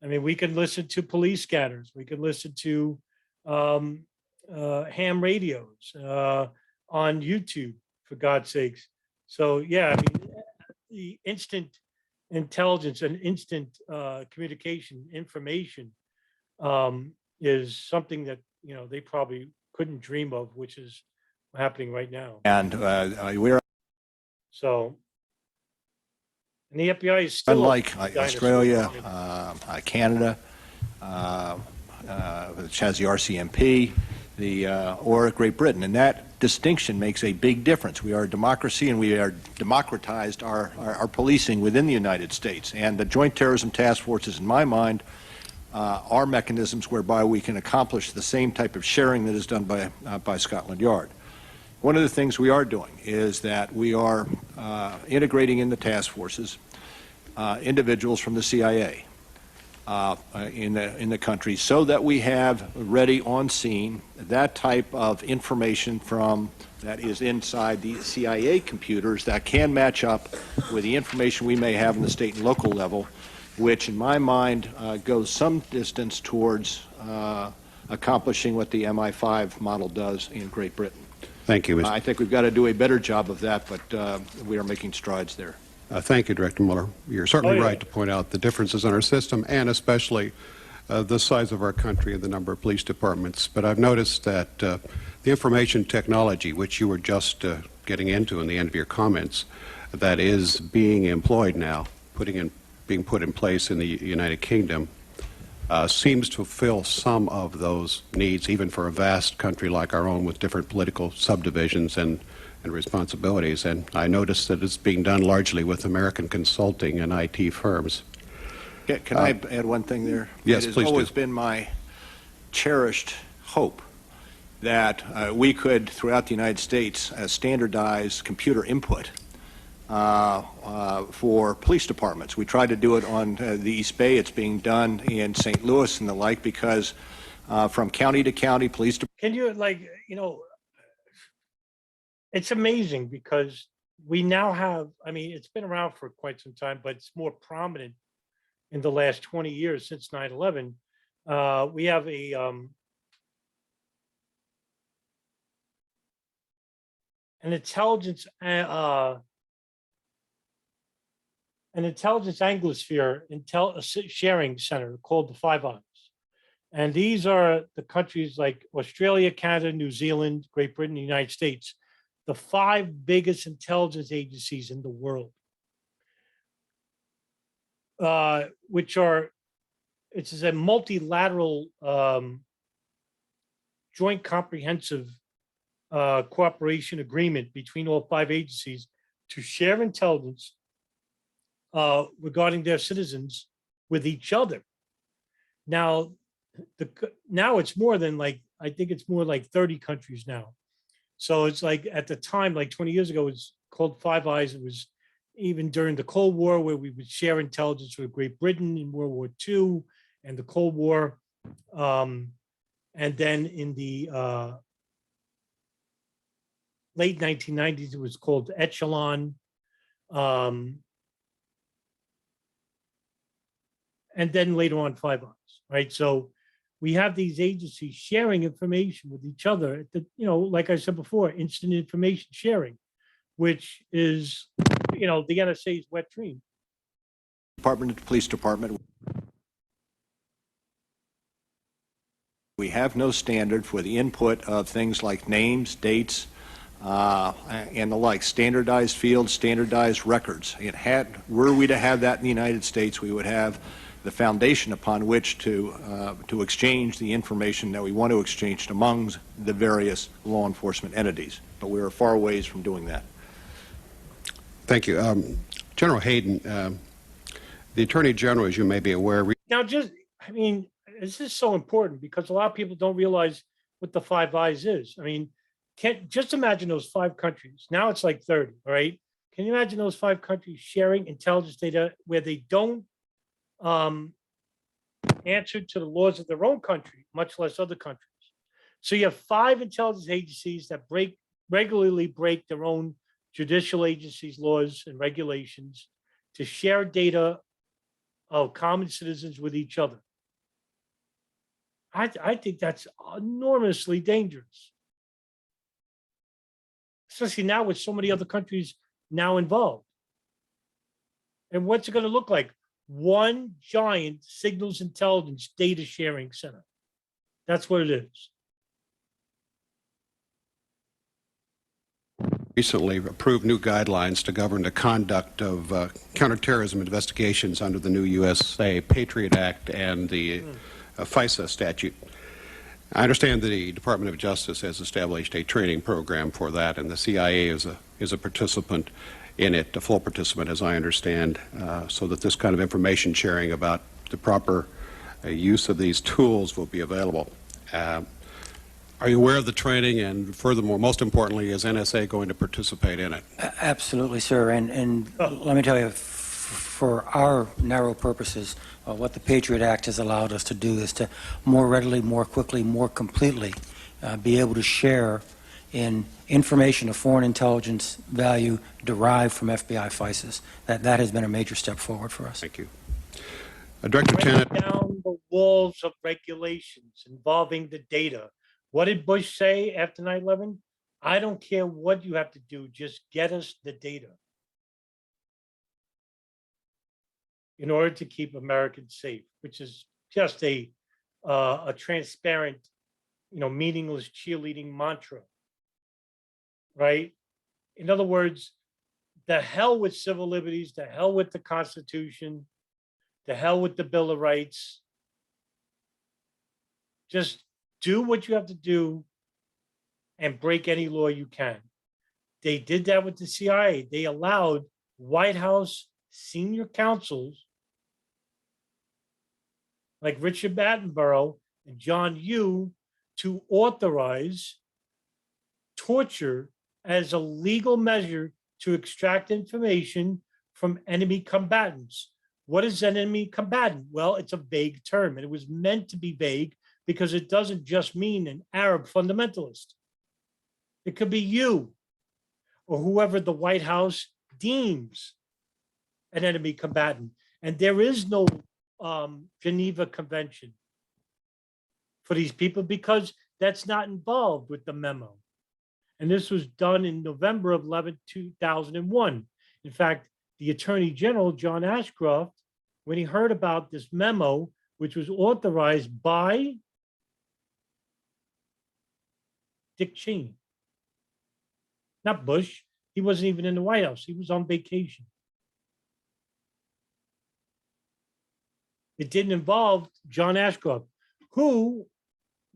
I mean, we can listen to police scanners. We can listen to ham radios on YouTube, for God's sakes. So, yeah, I mean, the instant intelligence and instant communication information is something that, you know, they probably couldn't dream of, which is happening right now. And we're So, and the FBI is still unlike dinosaur. Australia, Canada, which has the RCMP, or Great Britain, and that distinction makes a big difference. We are a democracy, and we are democratized our policing within the United States. And the Joint Terrorism Task Forces, in my mind, are mechanisms whereby we can accomplish the same type of sharing that is done by Scotland Yard. One of the things we are doing is that we are integrating in the task forces individuals from the CIA in the country, so that we have ready on scene that type of information that is inside the CIA computers that can match up with the information we may have in the state and local level, which in my mind goes some distance towards accomplishing what the MI5 model does in Great Britain. Thank you, Mr. I think we've got to do a better job of that, but we are making strides there. Thank you, Director Mueller. You're certainly Oh, yeah. right to point out the differences in our system, and especially the size of our country and the number of police departments. But I've noticed that the information technology, which you were just getting into in the end of your comments, that is being employed now, being put in place in the United Kingdom, seems to fill some of those needs, even for a vast country like our own with different political subdivisions and responsibilities. And I noticed that it's being done largely with American consulting and IT firms. Can I add one thing there? Yes, It please has do. always been my cherished hope that we could, throughout the United States, standardize computer input for police departments. We tried to do it on the East Bay. It's being done in St. Louis and the like, because from county to county, police departments. Can you, like, you know, it's amazing because we now have, I mean, it's been around for quite some time, but it's more prominent in the last 20 years since 9/11. We have an intelligence Anglosphere sharing center called the Five Eyes. And these are the countries like Australia, Canada, New Zealand, Great Britain, the United States, the 5 biggest intelligence agencies in the world, which are, it's a multilateral joint comprehensive cooperation agreement between all 5 agencies to share intelligence regarding their citizens with each other. Now, now it's more than, like, I think it's more like 30 countries now. So it's like, at the time, like 20 years ago, it was called Five Eyes. It was even during the Cold War, where we would share intelligence with Great Britain in World War II and the Cold War. And then in the late 1990s, it was called Echelon. And then later on, Five Eyes, right? So we have these agencies sharing information with each other. You know, like I said before, instant information sharing, which is, you know, the NSA's wet dream. Police Department. We have no standard for the input of things like names, dates, and the like, standardized fields, standardized records. Were we to have that in the United States, we would have the foundation upon which to exchange the information that we want to exchange among the various law enforcement entities. But we are far ways from doing that. Thank you. General Hayden, the Attorney General, as you may be aware, Now, I mean, this is so important because a lot of people don't realize what the Five Eyes is. I mean, just imagine those 5 countries. Now it's like 30, all right? Can you imagine those 5 countries sharing intelligence data where they don't answer to the laws of their own country, much less other countries? So you have 5 intelligence agencies that regularly break their own judicial agencies' laws and regulations to share data of common citizens with each other. I think that's enormously dangerous, especially now with so many other countries now involved. And what's it going to look like? One giant signals intelligence data sharing center. That's what it is. Recently approved new guidelines to govern the conduct of counterterrorism investigations under the new USA Patriot Act and the FISA statute. I understand the Department of Justice has established a training program for that, and the CIA is a participant in it, a full participant, as I understand, so that this kind of information sharing about the proper use of these tools will be available. Are you aware of the training, and furthermore, most importantly, is NSA going to participate in it? Absolutely, sir. And let me tell you, for our narrow purposes, what the Patriot Act has allowed us to do is to more readily, more quickly, more completely be able to share in information of foreign intelligence value derived from FBI FISAs. That has been a major step forward for us. Thank you. Director Break Tenet. down the walls of regulations involving the data. What did Bush say after 9/11? I don't care what you have to do, just get us the data in order to keep Americans safe, which is just a transparent, meaningless cheerleading mantra, right? In other words, the hell with civil liberties, the hell with the Constitution, the hell with the Bill of Rights. Just do what you have to do and break any law you can. They did that with the CIA. They allowed White House senior counsels like Richard Attenborough and John Yoo to authorize torture as a legal measure to extract information from enemy combatants. What is an enemy combatant? Well, it's a vague term, and it was meant to be vague because it doesn't just mean an Arab fundamentalist. It could be you or whoever the White House deems an enemy combatant. And there is no Geneva Convention for these people because that's not involved with the memo. And this was done in November of 2001. In fact, the Attorney General, John Ashcroft, when he heard about this memo, which was authorized by Dick Cheney, not Bush. He wasn't even in the White House. He was on vacation. It didn't involve John Ashcroft, who,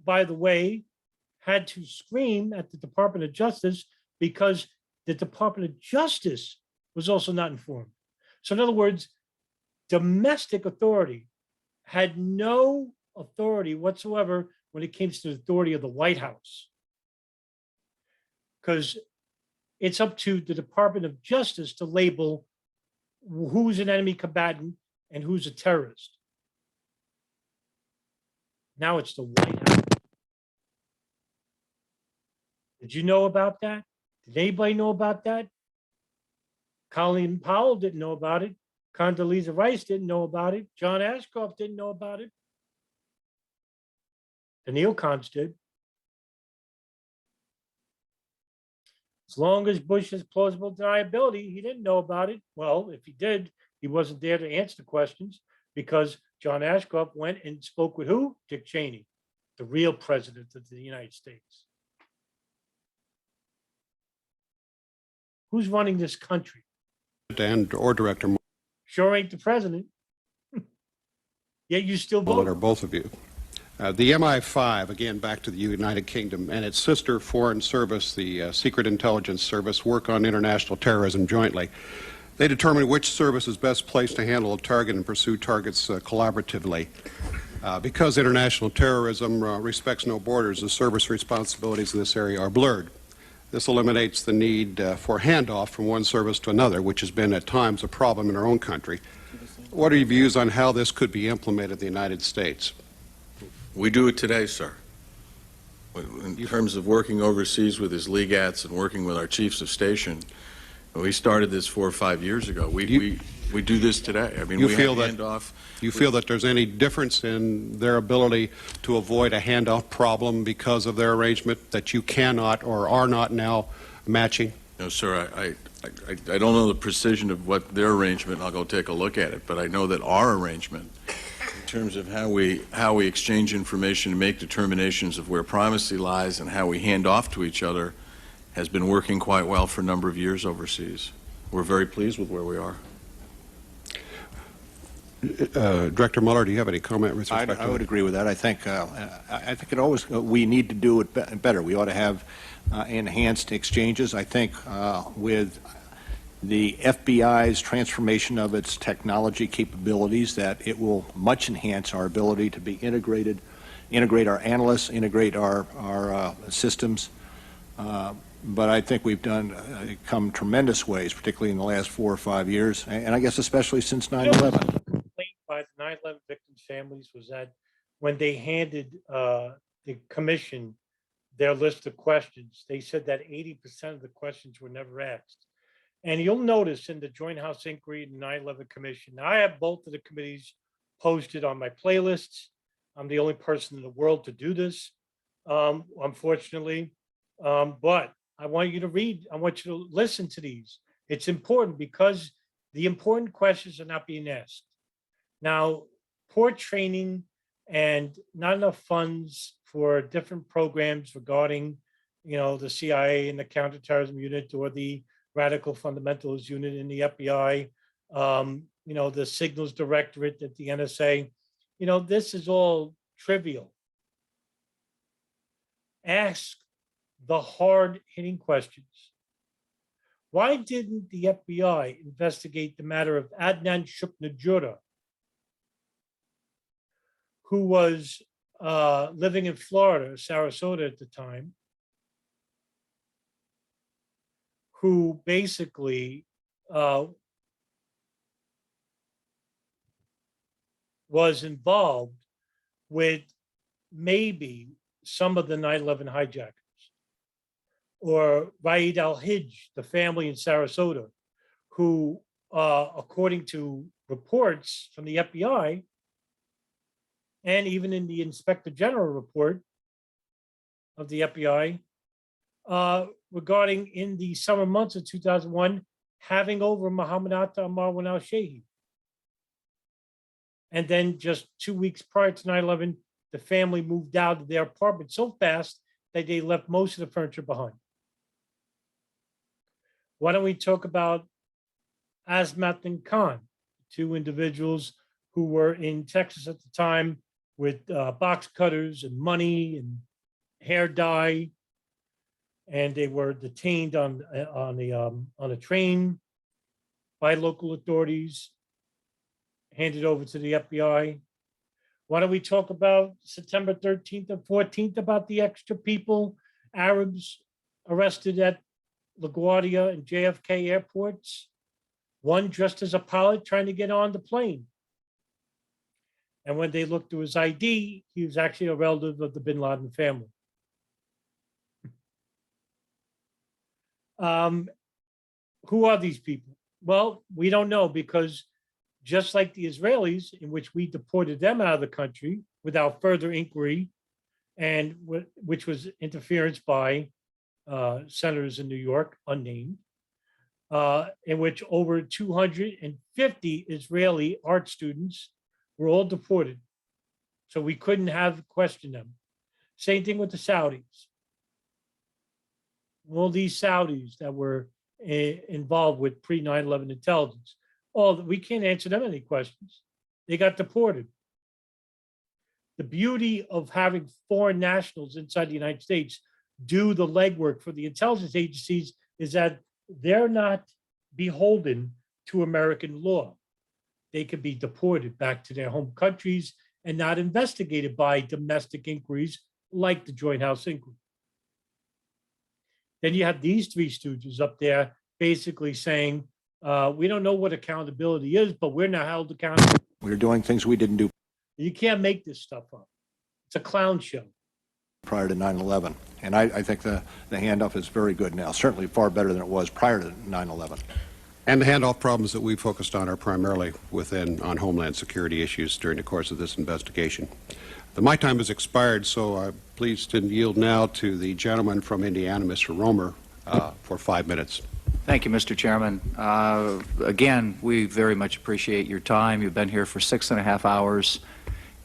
by the way, had to scream at the Department of Justice because the Department of Justice was also not informed. So in other words, domestic authority had no authority whatsoever when it came to the authority of the White House, because it's up to the Department of Justice to label who's an enemy combatant and who's a terrorist. Now it's the White House. Did you know about that? Did anybody know about that? Colleen Powell didn't know about it. Condoleezza Rice didn't know about it. John Ashcroft didn't know about it. The neocons did. As long as Bush has plausible deniability, he didn't know about it. Well, if he did, he wasn't there to answer the questions because John Ashcroft went and spoke with who? Dick Cheney, the real president of the United States. Who's running this country? Or Director Sure ain't the president. Yet you still vote. Mueller, both of you. The MI5, again, back to the United Kingdom, and its sister foreign service, the Secret Intelligence Service, work on international terrorism jointly. They determine which service is best placed to handle a target and pursue targets collaboratively. Because international terrorism respects no borders, the service responsibilities in this area are blurred. This eliminates the need for handoff from one service to another, which has been at times a problem in our own country. What are your views on how this could be implemented in the United States? We do it today, sir. In terms of working overseas with his legats and working with our chiefs of station, we started this 4 or 5 years ago. We do this today. I mean, You we feel have that handoff. you feel that there's any difference in their ability to avoid a handoff problem because of their arrangement that you cannot or are not now matching? No, sir, I don't know the precision of what their arrangement, I'll go take a look at it, but I know that our arrangement, in terms of how we exchange information and make determinations of where primacy lies and how we hand off to each other, has been working quite well for a number of years overseas. We're very pleased with where we are. Director Mueller, do you have any comment with respect to I would agree with that. I think it always we need to do it better. We ought to have enhanced exchanges. I think with the FBI's transformation of its technology capabilities, that it will much enhance our ability to be integrate our analysts, integrate our systems. But I think we've come tremendous ways, particularly in the last 4 or 5 years, and I guess especially since 9/11. By the 9/11 victims' families was that when they handed the commission their list of questions, they said that 80% of the questions were never asked. And you'll notice in the Joint House Inquiry and 9/11 Commission, I have both of the committees posted on my playlists. I'm the only person in the world to do this, unfortunately. But I want you to read, I want you to listen to these. It's important because the important questions are not being asked. Now, poor training and not enough funds for different programs regarding, the CIA and the counterterrorism unit or the radical fundamentalists unit in the FBI, the signals directorate at the NSA. This is all trivial. Ask the hard-hitting questions. Why didn't the FBI investigate the matter of Adnan Shuknajura, who was living in Florida, Sarasota at the time, who basically was involved with maybe some of the 9/11 hijackers? Or Raid al-Hijj, the family in Sarasota, who, according to reports from the FBI, and even in the Inspector General report of the FBI, regarding in the summer months of 2001, having over Muhammad Atta Marwan al-Shahid. And then just 2 weeks prior to 9/11, the family moved out of their apartment so fast that they left most of the furniture behind. Why don't we talk about Azmat and Khan, two individuals who were in Texas at the time with box cutters and money and hair dye, and they were detained on a train by local authorities, handed over to the FBI. Why don't we talk about September 13th and 14th, about the extra people, Arabs arrested at LaGuardia and JFK airports, one dressed as a pilot trying to get on the plane. And when they looked through his ID, he was actually a relative of the bin Laden family. Who are these people? Well, we don't know, because just like the Israelis, in which we deported them out of the country without further inquiry, and which was interference by senators in New York, unnamed, in which over 250 Israeli art students were all deported. So we couldn't have questioned them. Same thing with the Saudis. All these Saudis that were involved with pre-9/11 intelligence, we can't answer them any questions. They got deported. The beauty of having foreign nationals inside the United States do the legwork for the intelligence agencies is that they're not beholden to American law. They could be deported back to their home countries and not investigated by domestic inquiries like the Joint House Inquiry. Then you have these three stooges up there basically saying, we don't know what accountability is, but we're not held accountable. We're doing things we didn't do You can't make this stuff up. It's a clown show. prior to 9/11. And I think the handoff is very good now, certainly far better than it was prior to 9/11. And the handoff problems that we focused on are primarily on Homeland Security issues during the course of this investigation. My time has expired, so I'm pleased to yield now to the gentleman from Indiana, Mr. Roemer, for 5 minutes. Thank you, Mr. Chairman. Again, we very much appreciate your time. You've been here for 6.5 hours,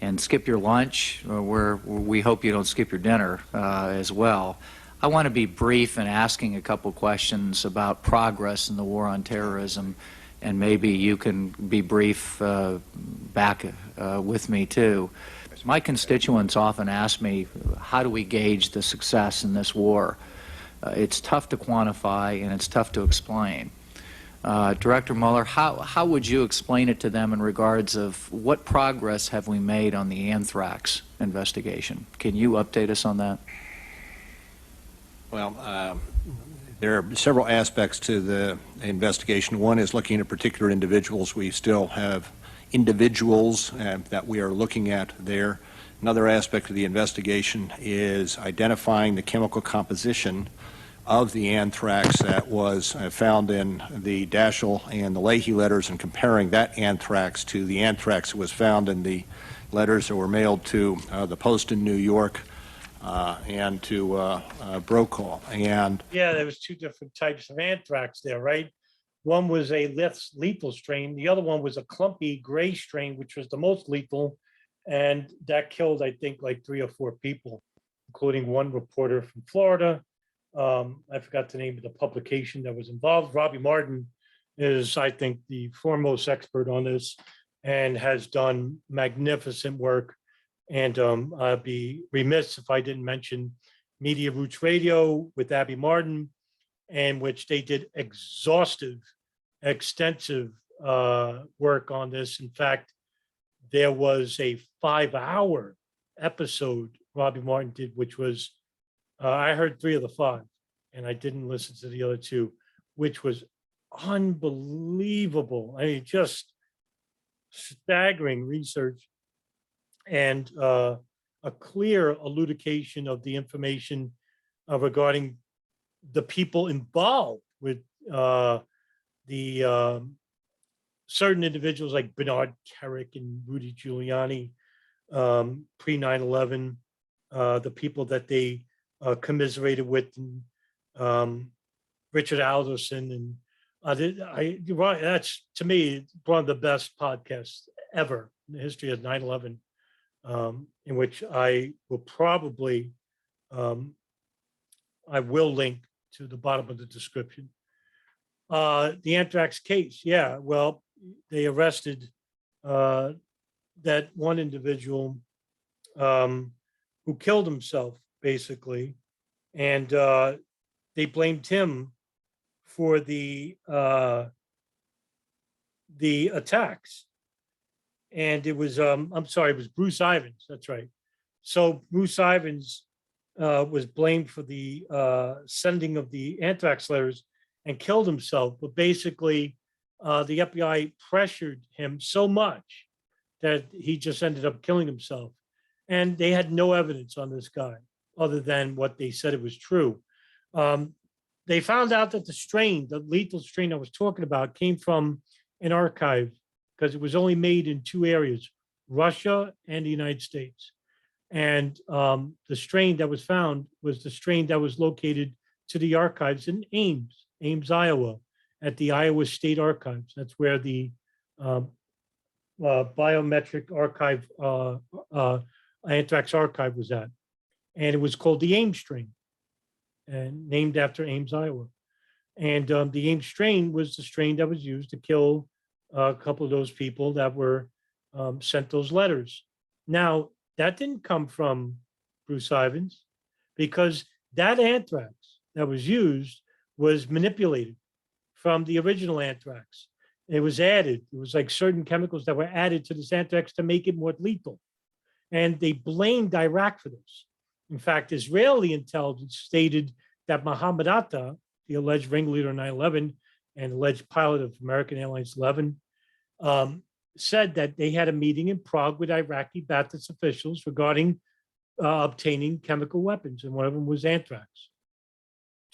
and skip your lunch, where we hope you don't skip your dinner as well. I want to be brief in asking a couple questions about progress in the war on terrorism, and maybe you can be brief back with me too. My constituents often ask me, how do we gauge the success in this war? It's tough to quantify and it's tough to explain. Director Mueller, how would you explain it to them in regards of what progress have we made on the Anthrax investigation? Can you update us on that? Well, there are several aspects to the investigation. One is looking at particular individuals. We still have individuals that we are looking at there. Another aspect of the investigation is identifying the chemical composition of the anthrax that was found in the Daschle and the Leahy letters, and comparing that anthrax to the anthrax that was found in the letters that were mailed to the Post in New York and to Brokaw. And Yeah, there was two different types of anthrax there, right? One was a lethal strain. The other one was a clumpy gray strain, which was the most lethal. And that killed, I think, like 3 or 4 people, including one reporter from Florida. I forgot the name of the publication that was involved. Robbie Martin is, I think, the foremost expert on this and has done magnificent work. And I'd be remiss if I didn't mention Media Roots Radio with Abby Martin, in which they did exhaustive, extensive work on this. In fact, there was a 5-hour episode Robbie Martin did, which was, I heard 3 of the 5, and I didn't listen to the other 2, which was unbelievable. I mean, just staggering research and a clear elucidation of the information regarding the people involved with the certain individuals like Bernard Kerik and Rudy Giuliani, pre 9/11, the people that they commiserated with, and Richard Alderson, and you're right, that's, to me, one of the best podcasts ever in the history of 9/11, in which I will probably, I will link to the bottom of the description. The anthrax case, yeah, well, they arrested that one individual who killed himself, basically, and they blamed him for the attacks. And it was, I'm sorry, it was Bruce Ivins, that's right. So Bruce Ivins was blamed for the sending of the anthrax letters and killed himself. But basically, the FBI pressured him so much that he just ended up killing himself. And they had no evidence on this guy other than what they said it was true. They found out that the strain, the lethal strain I was talking about, came from an archive because it was only made in 2 areas, Russia and the United States. And the strain that was found was the strain that was located to the archives in Ames, Iowa, at the Iowa State Archives. That's where the biometric archive, anthrax archive was at. And it was called the Ames strain, and named after Ames, Iowa. And the Ames strain was the strain that was used to kill a couple of those people that were sent those letters. Now, that didn't come from Bruce Ivins, because that anthrax that was used was manipulated from the original anthrax. It was added. It was like certain chemicals that were added to this anthrax to make it more lethal. And they blamed Iraq for this. In fact, Israeli intelligence stated that Mohammed Atta, the alleged ringleader of 9/11 and alleged pilot of American Airlines 11, said that they had a meeting in Prague with Iraqi Ba'athist officials regarding obtaining chemical weapons, and one of them was anthrax.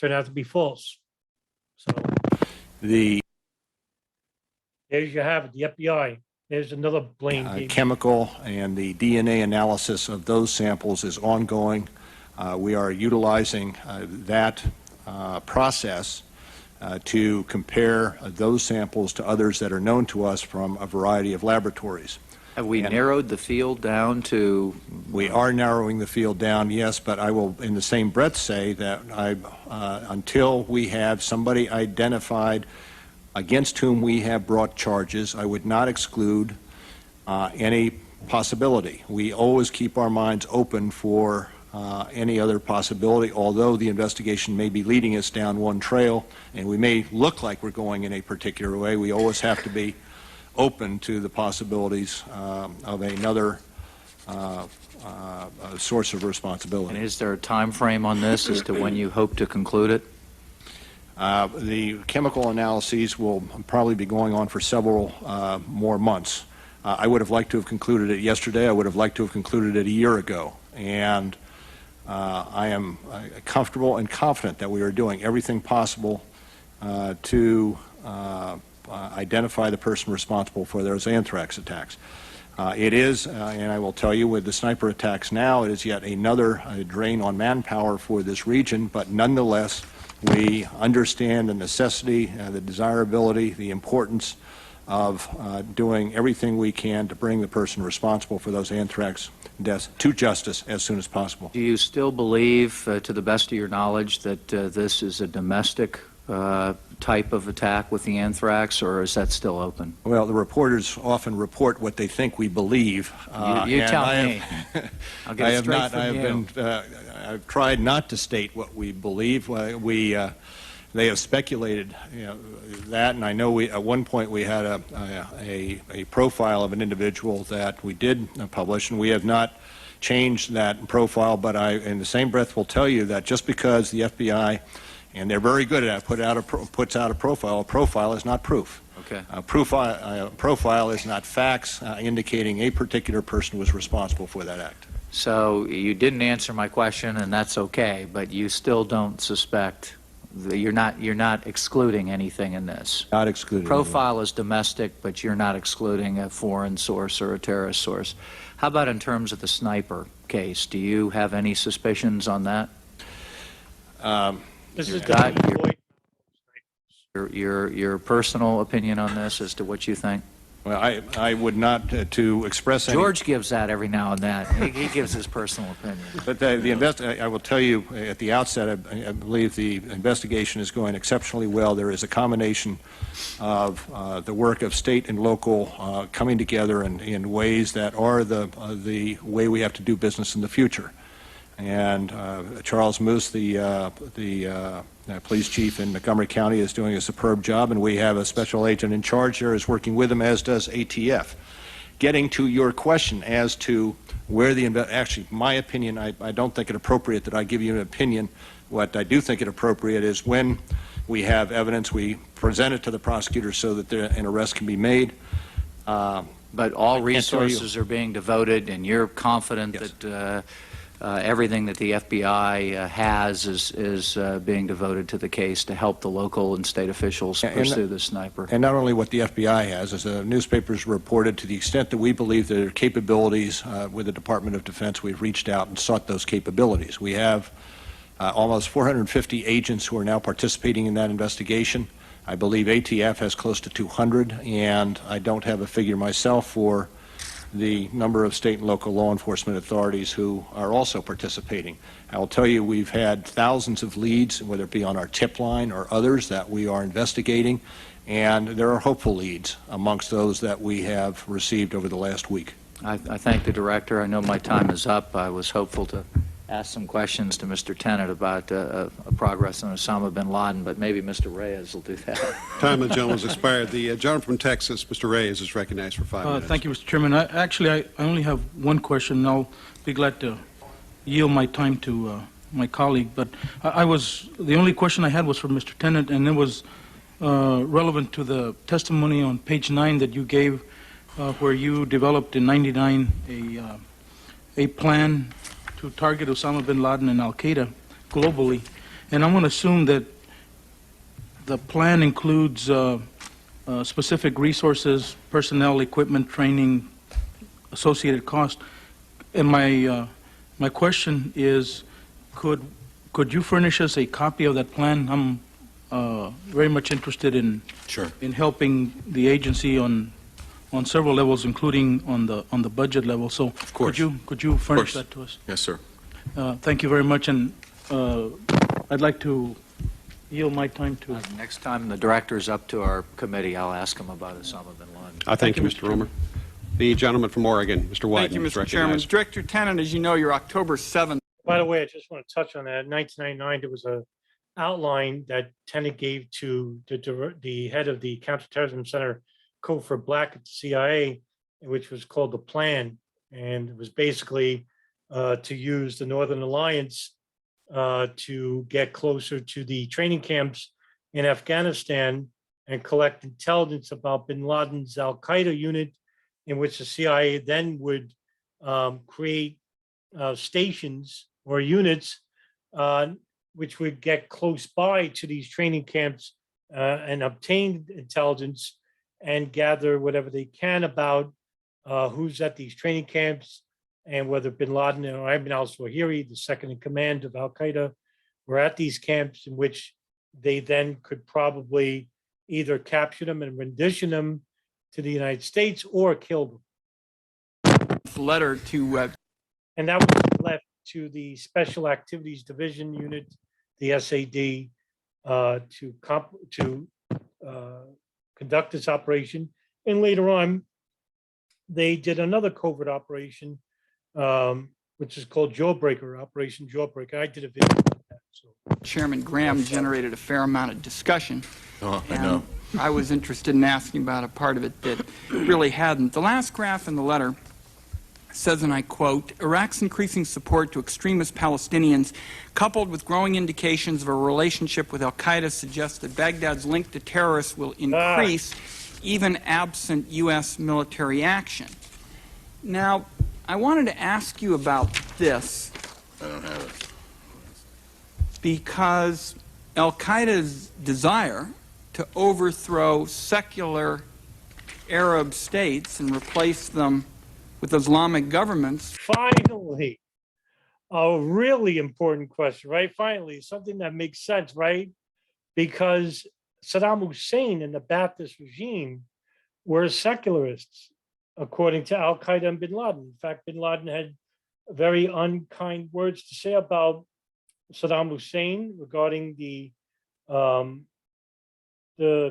Turned out to be false. So there you have it, the FBI. There's another blame game. Chemical and the DNA analysis of those samples is ongoing. We are utilizing that process to compare those samples to others that are known to us from a variety of laboratories. Have we narrowed the field down to? We are narrowing the field down, yes, but I will in the same breath say that until we have somebody identified against whom we have brought charges, I would not exclude any possibility. We always keep our minds open for any other possibility, although the investigation may be leading us down one trail and we may look like we're going in a particular way. We always have to be open to the possibilities of another source of responsibility. And is there a time frame on this as to when you hope to conclude it? The chemical analyses will probably be going on for several more months. I would have liked to have concluded it yesterday. I would have liked to have concluded it a year ago. And I am comfortable and confident that we are doing everything possible to identify the person responsible for those anthrax attacks. It is, and I will tell you, with the sniper attacks now, it is yet another drain on manpower for this region, but nonetheless, we understand the necessity, the desirability, the importance of doing everything we can to bring the person responsible for those anthrax deaths to justice as soon as possible. Do you still believe, to the best of your knowledge, that this is a domestic type of attack with the anthrax, or is that still open? Well, the reporters often report what they think we believe. You tell me. I'll get it straight from you. I've tried not to state what we believe. They have speculated, that, and I know at one point we had a profile of an individual that we did publish, and we have not changed that profile. But I, in the same breath, will tell you that just because the FBI, and they're very good at it, puts out a profile is not proof. Okay. A profile is not facts indicating a particular person was responsible for that act. So you didn't answer my question, and that's okay, but you still don't suspect, you're not excluding anything in this? Not excluding. Profile is domestic, but you're not excluding a foreign source or a terrorist source. How about in terms of the sniper case? Do you have any suspicions on that? This is Your personal opinion on this as to what you think? Well, I would not to express any... George gives that every now and then. He gives his personal opinion. But I will tell you at the outset, I believe the investigation is going exceptionally well. There is a combination of the work of state and local coming together in ways that are the way we have to do business in the future. And Charles Moose, the police chief in Montgomery County, is doing a superb job, and we have a special agent in charge there is working with him, as does ATF. Getting to your question as to where actually, my opinion, I don't think it appropriate that I give you an opinion. What I do think it appropriate is when we have evidence, we present it to the prosecutor so that an arrest can be made. But all resources are being devoted, and you're confident Yes. that everything that the FBI has is being devoted to the case to help the local and state officials pursue the sniper. And not only what the FBI has, as the newspapers reported, to the extent that we believe there are capabilities with the Department of Defense, we've reached out and sought those capabilities. We have almost 450 agents who are now participating in that investigation. I believe ATF has close to 200, and I don't have a figure myself for the number of state and local law enforcement authorities who are also participating. I will tell you we've had thousands of leads, whether it be on our tip line or others, that we are investigating, and there are hopeful leads amongst those that we have received over the last week. I thank the director. I know my time is up. I was hopeful to ask some questions to Mr. Tenet about progress on Osama bin Laden, but maybe Mr. Reyes will do that. Time of the gentleman's expired. The gentleman from Texas, Mr. Reyes, is recognized for 5 minutes. Thank you, Mr. Chairman. I only have one question, and I'll be glad to yield my time to my colleague. But the only question I had was for Mr. Tenet, and it was relevant to the testimony on page 9 that you gave, where you developed in '99 a plan to target Osama bin Laden and Al-Qaeda globally. And I want to assume that the plan includes specific resources, personnel, equipment, training, associated cost. And my question is, could could you furnish us a copy of that plan? I'm very much interested in Sure. helping the agency on several levels, including on the budget level. So Of course. could you furnish course. that to us? Yes, sir. Thank you very much, and I'd like to yield my time to. Next time the director's up to our committee, I'll ask him about Osama bin Laden. I thank you, Mr. Roemer. The gentleman from Oregon, Mr. Wyden. Thank you, is Mr. Chairman. recognized. Director Tenet, as you know, your October 7th. By the way, I just want to touch on that. In 1999, there was a outline that Tenet gave to the head of the Counterterrorism Center, Code for Black at the CIA, which was called the Plan. And it was basically to use the Northern Alliance to get closer to the training camps in Afghanistan and collect intelligence about bin Laden's al-Qaeda unit, in which the CIA then would create stations or units which would get close by to these training camps and obtain intelligence and gather whatever they can about who's at these training camps and whether bin Laden or Ayman al-Zawahiri, the second in command of al-Qaeda, were at these camps, in which they then could probably either capture them and rendition them to the United States or kill them. Letter to And that was left to the Special Activities Division Unit, the SAD, to conduct this operation. And later on, they did another covert operation, which is called Jawbreaker, Operation Jawbreaker. I did a video about that. So. Chairman Graham generated a fair amount of discussion. Oh, I know. I was interested in asking about a part of it that really hadn't. The last graph in the letter says, and I quote, Iraq's increasing support to extremist Palestinians, coupled with growing indications of a relationship with al-Qaeda, suggests that Baghdad's link to terrorists will increase even absent U.S. military action. Now, I wanted to ask you about this. I don't have it. Because al-Qaeda's desire to overthrow secular Arab states and replace them with Islamic governments. Finally, a really important question, right? Finally, something that makes sense, right? Because Saddam Hussein and the Ba'athist regime were secularists, according to al-Qaeda and bin Laden. In fact, bin Laden had very unkind words to say about Saddam Hussein regarding the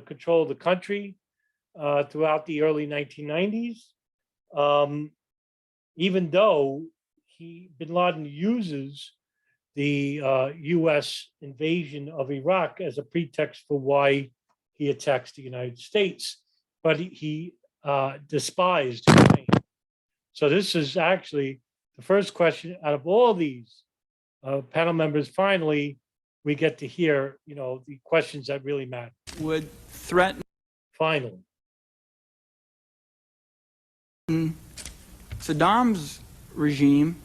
control of the country throughout the early 1990s. Even though bin Laden uses the U.S. invasion of Iraq as a pretext for why he attacks the United States, but he despised Hussein. So this is actually the first question out of all these panel members. Finally, we get to hear, the questions that really matter. Would threaten Finally. Saddam's regime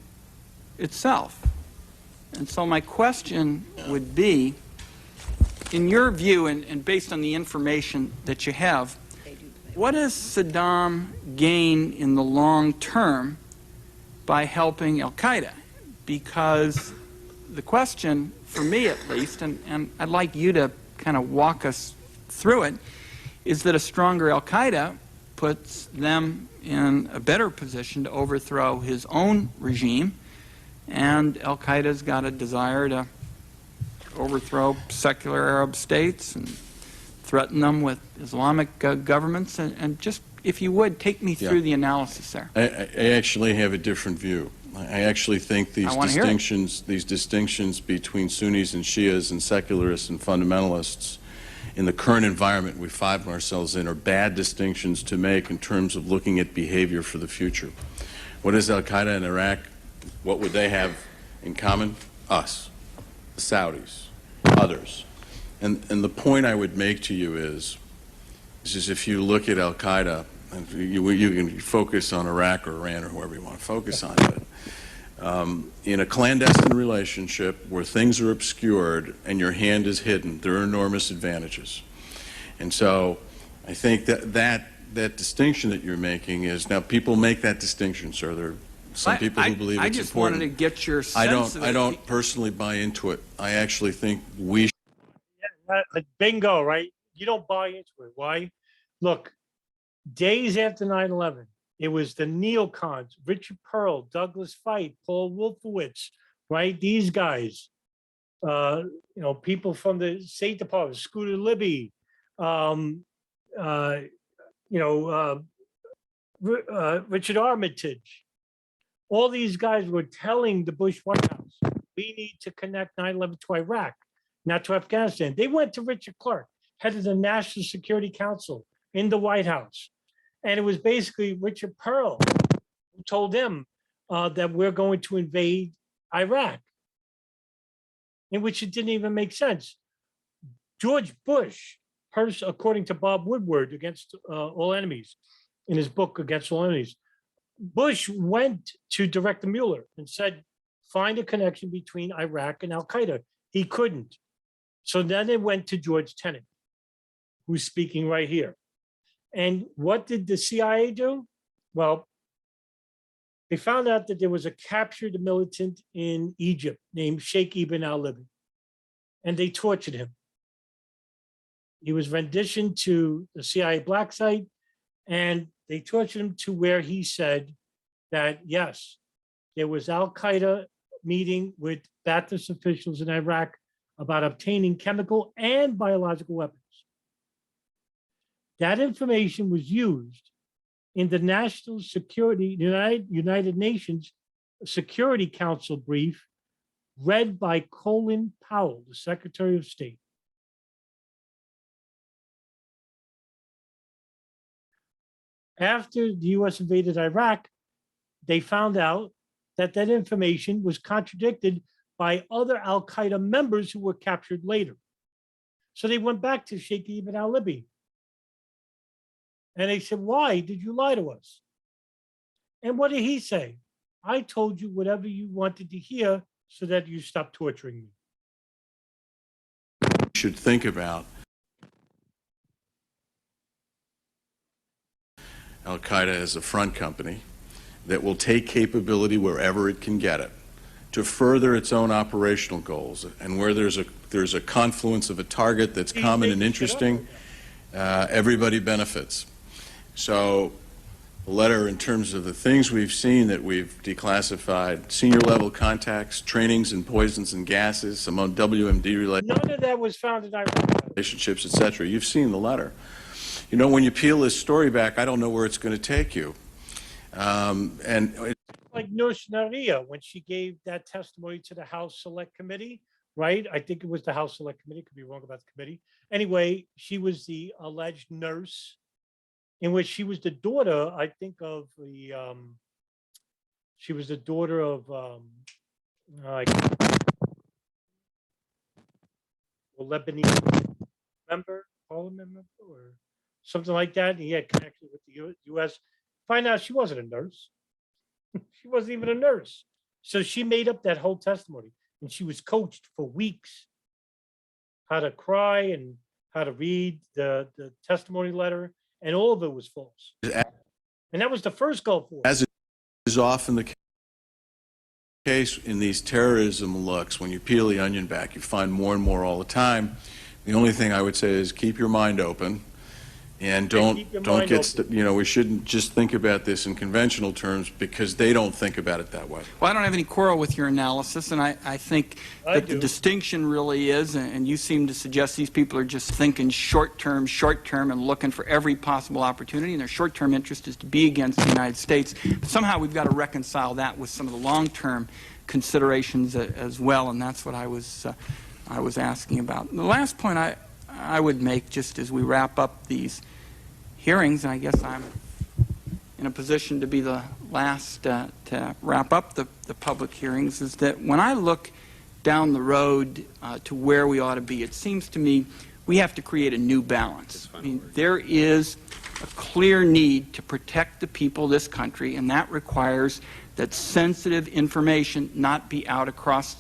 itself. And so my question would be, in your view and based on the information that you have, what does Saddam gain in the long term by helping al-Qaeda? Because the question, for me at least, and I'd like you to kind of walk us through it, is that a stronger al-Qaeda puts them in a better position to overthrow his own regime, and al-Qaeda's got a desire to overthrow secular Arab states and threaten them with Islamic governments, and just, if you would, take me through the analysis there. I actually have a different view. I actually think these distinctions between Sunnis and Shias and secularists and fundamentalists in the current environment we find ourselves in are bad distinctions to make in terms of looking at behavior for the future. What is al-Qaeda in Iraq? What would they have in common? Us, the Saudis, others. And the point I would make to you is if you look at al-Qaeda, and you can focus on Iraq or Iran or whoever you want to focus on, but in a clandestine relationship where things are obscured and your hand is hidden, there are enormous advantages. And so I think that distinction that you're making is, now people make that distinction, sir. some people who believe I it's just important. wanted to get your sense of it. I don't personally buy into it. I actually think we Bingo, right? You don't buy into it. Why? Look, days after 9/11, it was the neocons, Richard Pearl, Douglas Feit, Paul Wolfowitz, right? These guys, people from the State Department, Scooter Libby, Richard Armitage. All these guys were telling the Bush White House, we need to connect 9/11 to Iraq, not to Afghanistan. They went to Richard Clark, head of the National Security Council in the White House. And it was basically Richard Pearl who told them that we're going to invade Iraq, in which it didn't even make sense. George Bush, according to Bob Woodward, Against All Enemies, in his book Against All Enemies, Bush went to Director Mueller and said, find a connection between Iraq and Al-Qaeda. He couldn't. So then they went to George Tenet, who's speaking right here. And what did the CIA do? Well, they found out that there was a captured militant in Egypt named Sheikh Ibn al-Libi, and they tortured him. He was renditioned to the CIA black site, and they tortured him to where he said that, yes, there was Al-Qaeda meeting with Ba'athist officials in Iraq about obtaining chemical and biological weapons. That information was used in the National Security, United Nations Security Council brief read by Colin Powell, the Secretary of State. After the US invaded Iraq, they found out that that information was contradicted by other Al-Qaeda members who were captured later. So they went back to Sheikh Ibn al-Libi. And they said, why did you lie to us? And what did he say? I told you whatever you wanted to hear so that you stop torturing me. should think about Al-Qaeda as a front company that will take capability wherever it can get it to further its own operational goals, and where there's a confluence of a target that's common and interesting, everybody benefits. So the letter, in terms of the things we've seen that we've declassified, senior level contacts, trainings in poisons and gases, among WMD None of that was found in Iraq. relationships, etc. You've seen the letter. You know, when you peel this story back, I don't know where it's going to take you. Like Nur Sharia, when she gave that testimony to the House Select Committee, right? I think it was the House Select Committee, could be wrong about the committee. Anyway, she was the alleged nurse, in which she was the daughter, I think, of the, she was the daughter of, Lebanese member, parliament member, or something like that. And he had connections with the U.S. Find out she wasn't a nurse. She wasn't even a nurse. So she made up that whole testimony, and she was coached for weeks how to cry and how to read the testimony letter, and all of it was false. And that was the first Gulf War. As is often the case in these terrorism looks, when you peel the onion back, you find more and more all the time. The only thing I would say is keep your mind open. And don't get, you know, we shouldn't just think about this in conventional terms, because they don't think about it that way. Well, I don't have any quarrel with your analysis, and I think that the distinction really is, and you seem to suggest these people are just thinking short-term, and looking for every possible opportunity, and their short-term interest is to be against the United States. But somehow we've got to reconcile that with some of the long-term considerations as well, and that's what I was asking about. The last point I would make, just as we wrap up these hearings, and I guess I'm in a position to be the last to wrap up the public hearings, is that when I look down the road to where we ought to be, it seems to me we have to create a new balance. I mean, there is a clear need to protect the people of this country, and that requires that sensitive information not be out across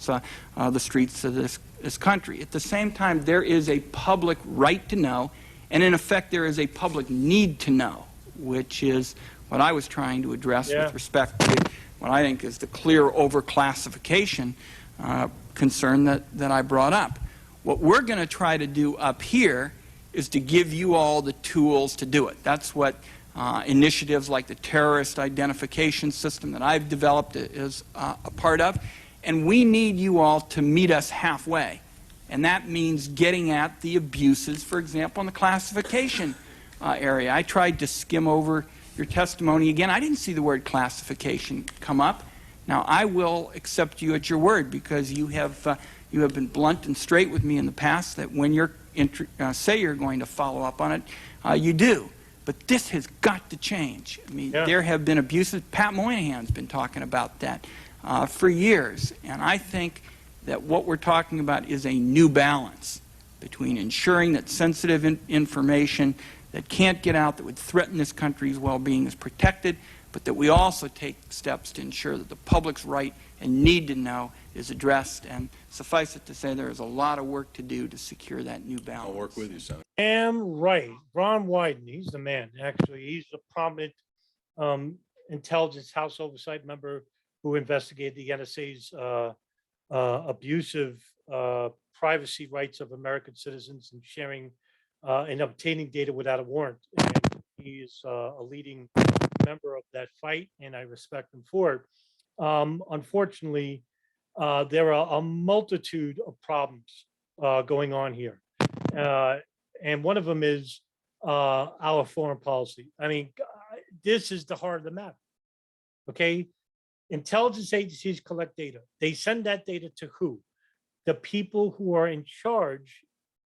the streets of this country. At the same time, there is a public right to know, and in effect there is a public need to know, which is what I was trying to address with respect to what I think is the clear overclassification concern that I brought up. What we're going to try to do up here is to give you all the tools to do it. That's what initiatives like the terrorist identification system that I've developed is a part of. And we need you all to meet us halfway. And that means getting at the abuses, for example, in the classification area. I tried to skim over your testimony again. I didn't see the word classification come up. Now, I will accept you at your word because you have been blunt and straight with me in the past that when you say you're going to follow up on it, you do. But this has got to change. I mean, there have been abuses. Pat Moynihan's been talking about that for years. And I think that what we're talking about is a new balance between ensuring that sensitive information that can't get out, that would threaten this country's well-being, is protected, but that we also take steps to ensure that the public's right and need to know is addressed. And suffice it to say, there is a lot of work to do to secure that new balance. I'll work with you, Senator. Damn right. Ron Wyden, he's the man, actually. He's a prominent Intelligence House Oversight member who investigated the NSA's abusive privacy rights of American citizens and sharing and obtaining data without a warrant. And he is a leading member of that fight, and I respect him for it. Unfortunately, there are a multitude of problems going on here. And one of them is our foreign policy. I mean, this is the heart of the matter. Okay? Intelligence agencies collect data. They send that data to who? The people who are in charge,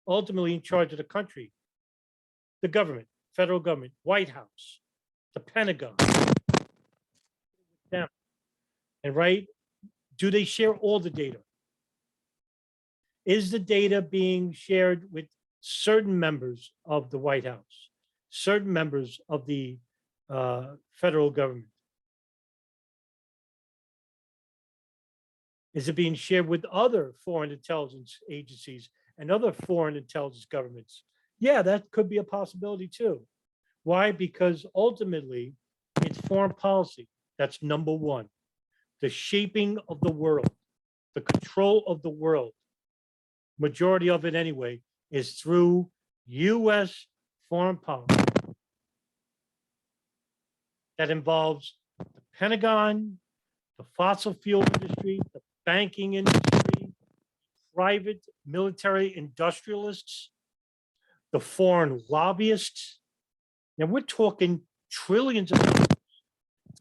ultimately in charge of the country. The government, federal government, White House, the Pentagon. Them. And right, do they share all the data? Is the data being shared with certain members of the White House, certain members of the federal government? Is it being shared with other foreign intelligence agencies and other foreign intelligence governments? Yeah, that could be a possibility too. Why? Because ultimately, it's foreign policy. That's number one. The shaping of the world, the control of the world, majority of it anyway, is through U.S. foreign policy. That involves the Pentagon, the fossil fuel industry, the banking industry, private military industrialists, the foreign lobbyists. Now we're talking trillions of dollars,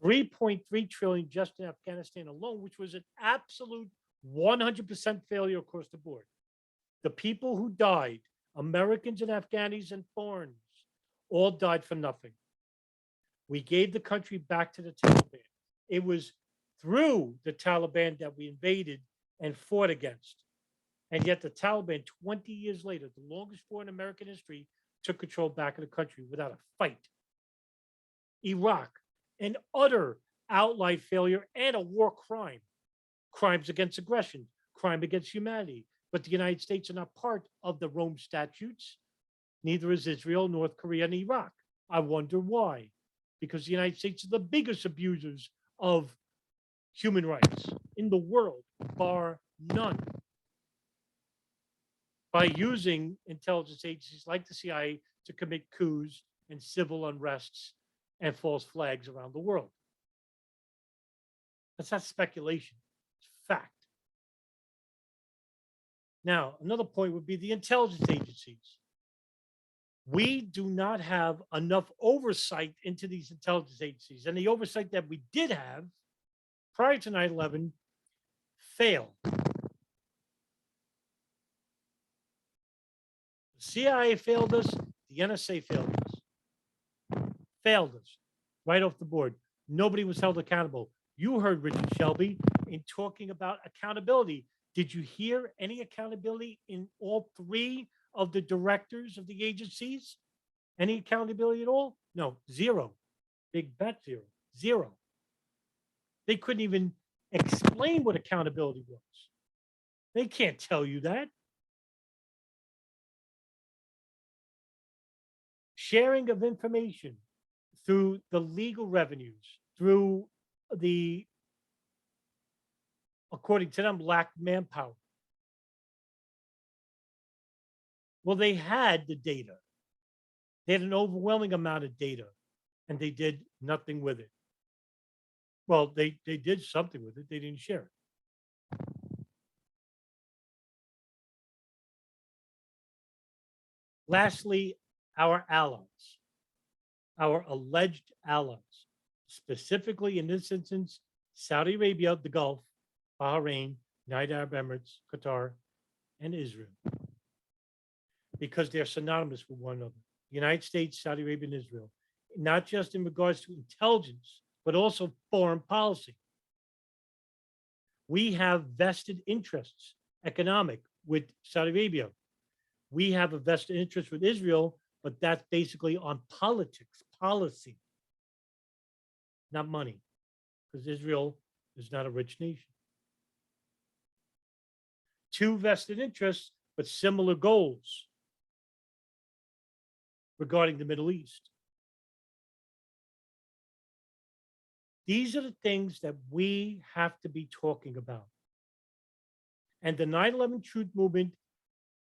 3.3 trillion just in Afghanistan alone, which was an absolute 100% failure across the board. The people who died, Americans and Afghanis and foreigners, all died for nothing. We gave the country back to the Taliban. It was through the Taliban that we invaded and fought against. And yet the Taliban, 20 years later, the longest war in American history, took control back of the country without a fight. Iraq, an utter outright failure and a war crime. Crimes against aggression, crime against humanity. But the United States are not part of the Rome statutes. Neither is Israel, North Korea, and Iraq. I wonder why. Because the United States are the biggest abusers of human rights in the world, bar none. By using intelligence agencies like the CIA to commit coups and civil unrests and false flags around the world. That's not speculation, it's fact. Now, another point would be the intelligence agencies. We do not have enough oversight into these intelligence agencies, and the oversight that we did have prior to 9/11 failed. The CIA failed us, the NSA failed us right off the board. Nobody was held accountable. You heard Richard Shelby in talking about accountability. Did you hear any accountability in all three of the directors of the agencies? Any accountability at all? No, zero. Big bet, zero. Zero. They couldn't even explain what accountability was. They can't tell you that. Sharing of information through the legal revenues, through the according to them, lacked manpower. Well, they had the data. They had an overwhelming amount of data, and they did nothing with it. Well, they did something with it. They didn't share it. Lastly, our allies, our alleged allies, specifically in this instance, Saudi Arabia, the Gulf, Bahrain, United Arab Emirates, Qatar, and Israel, because they're synonymous with one another. The United States, Saudi Arabia, and Israel, not just in regards to intelligence, but also foreign policy. We have vested interests, economic, with Saudi Arabia. We have a vested interest with Israel, but that's basically on politics, policy, not money, because Israel is not a rich nation. Two vested interests, but similar goals regarding the Middle East. These are the things that we have to be talking about. And the 9/11 Truth Movement,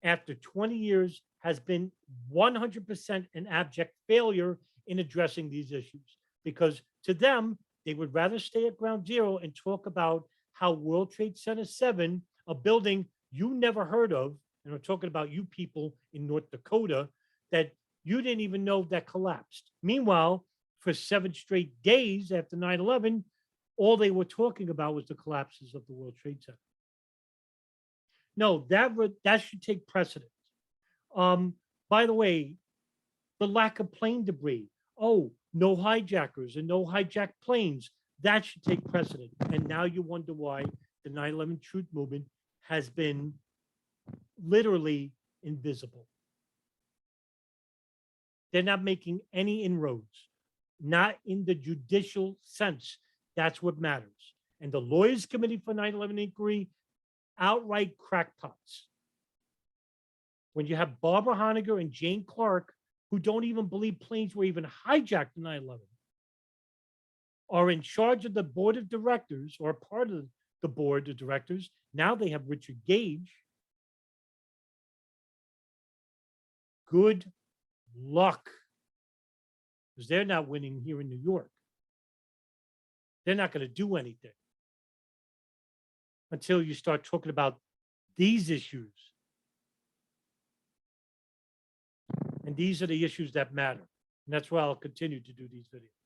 after 20 years, has been 100% an abject failure in addressing these issues, because to them, they would rather stay at ground zero and talk about how World Trade Center 7, a building you never heard of, and we're talking about you people in North Dakota, that you didn't even know that collapsed. Meanwhile, for 7 straight days after 9/11, all they were talking about was the collapses of the World Trade Center. No, that should take precedence. By the way, the lack of plane debris. Oh, no hijackers and no hijacked planes. That should take precedent. And now you wonder why the 9/11 Truth Movement has been literally invisible. They're not making any inroads, not in the judicial sense. That's what matters. And the Lawyers Committee for 9/11 Inquiry, outright crackpots. When you have Barbara Honegger and Jane Clark, who don't even believe planes were even hijacked in 9/11, are in charge of the board of directors, or part of the board of directors. Now they have Richard Gage. Good luck, because they're not winning here in New York. They're not going to do anything until you start talking about these issues. And these are the issues that matter. And that's why I'll continue to do these videos.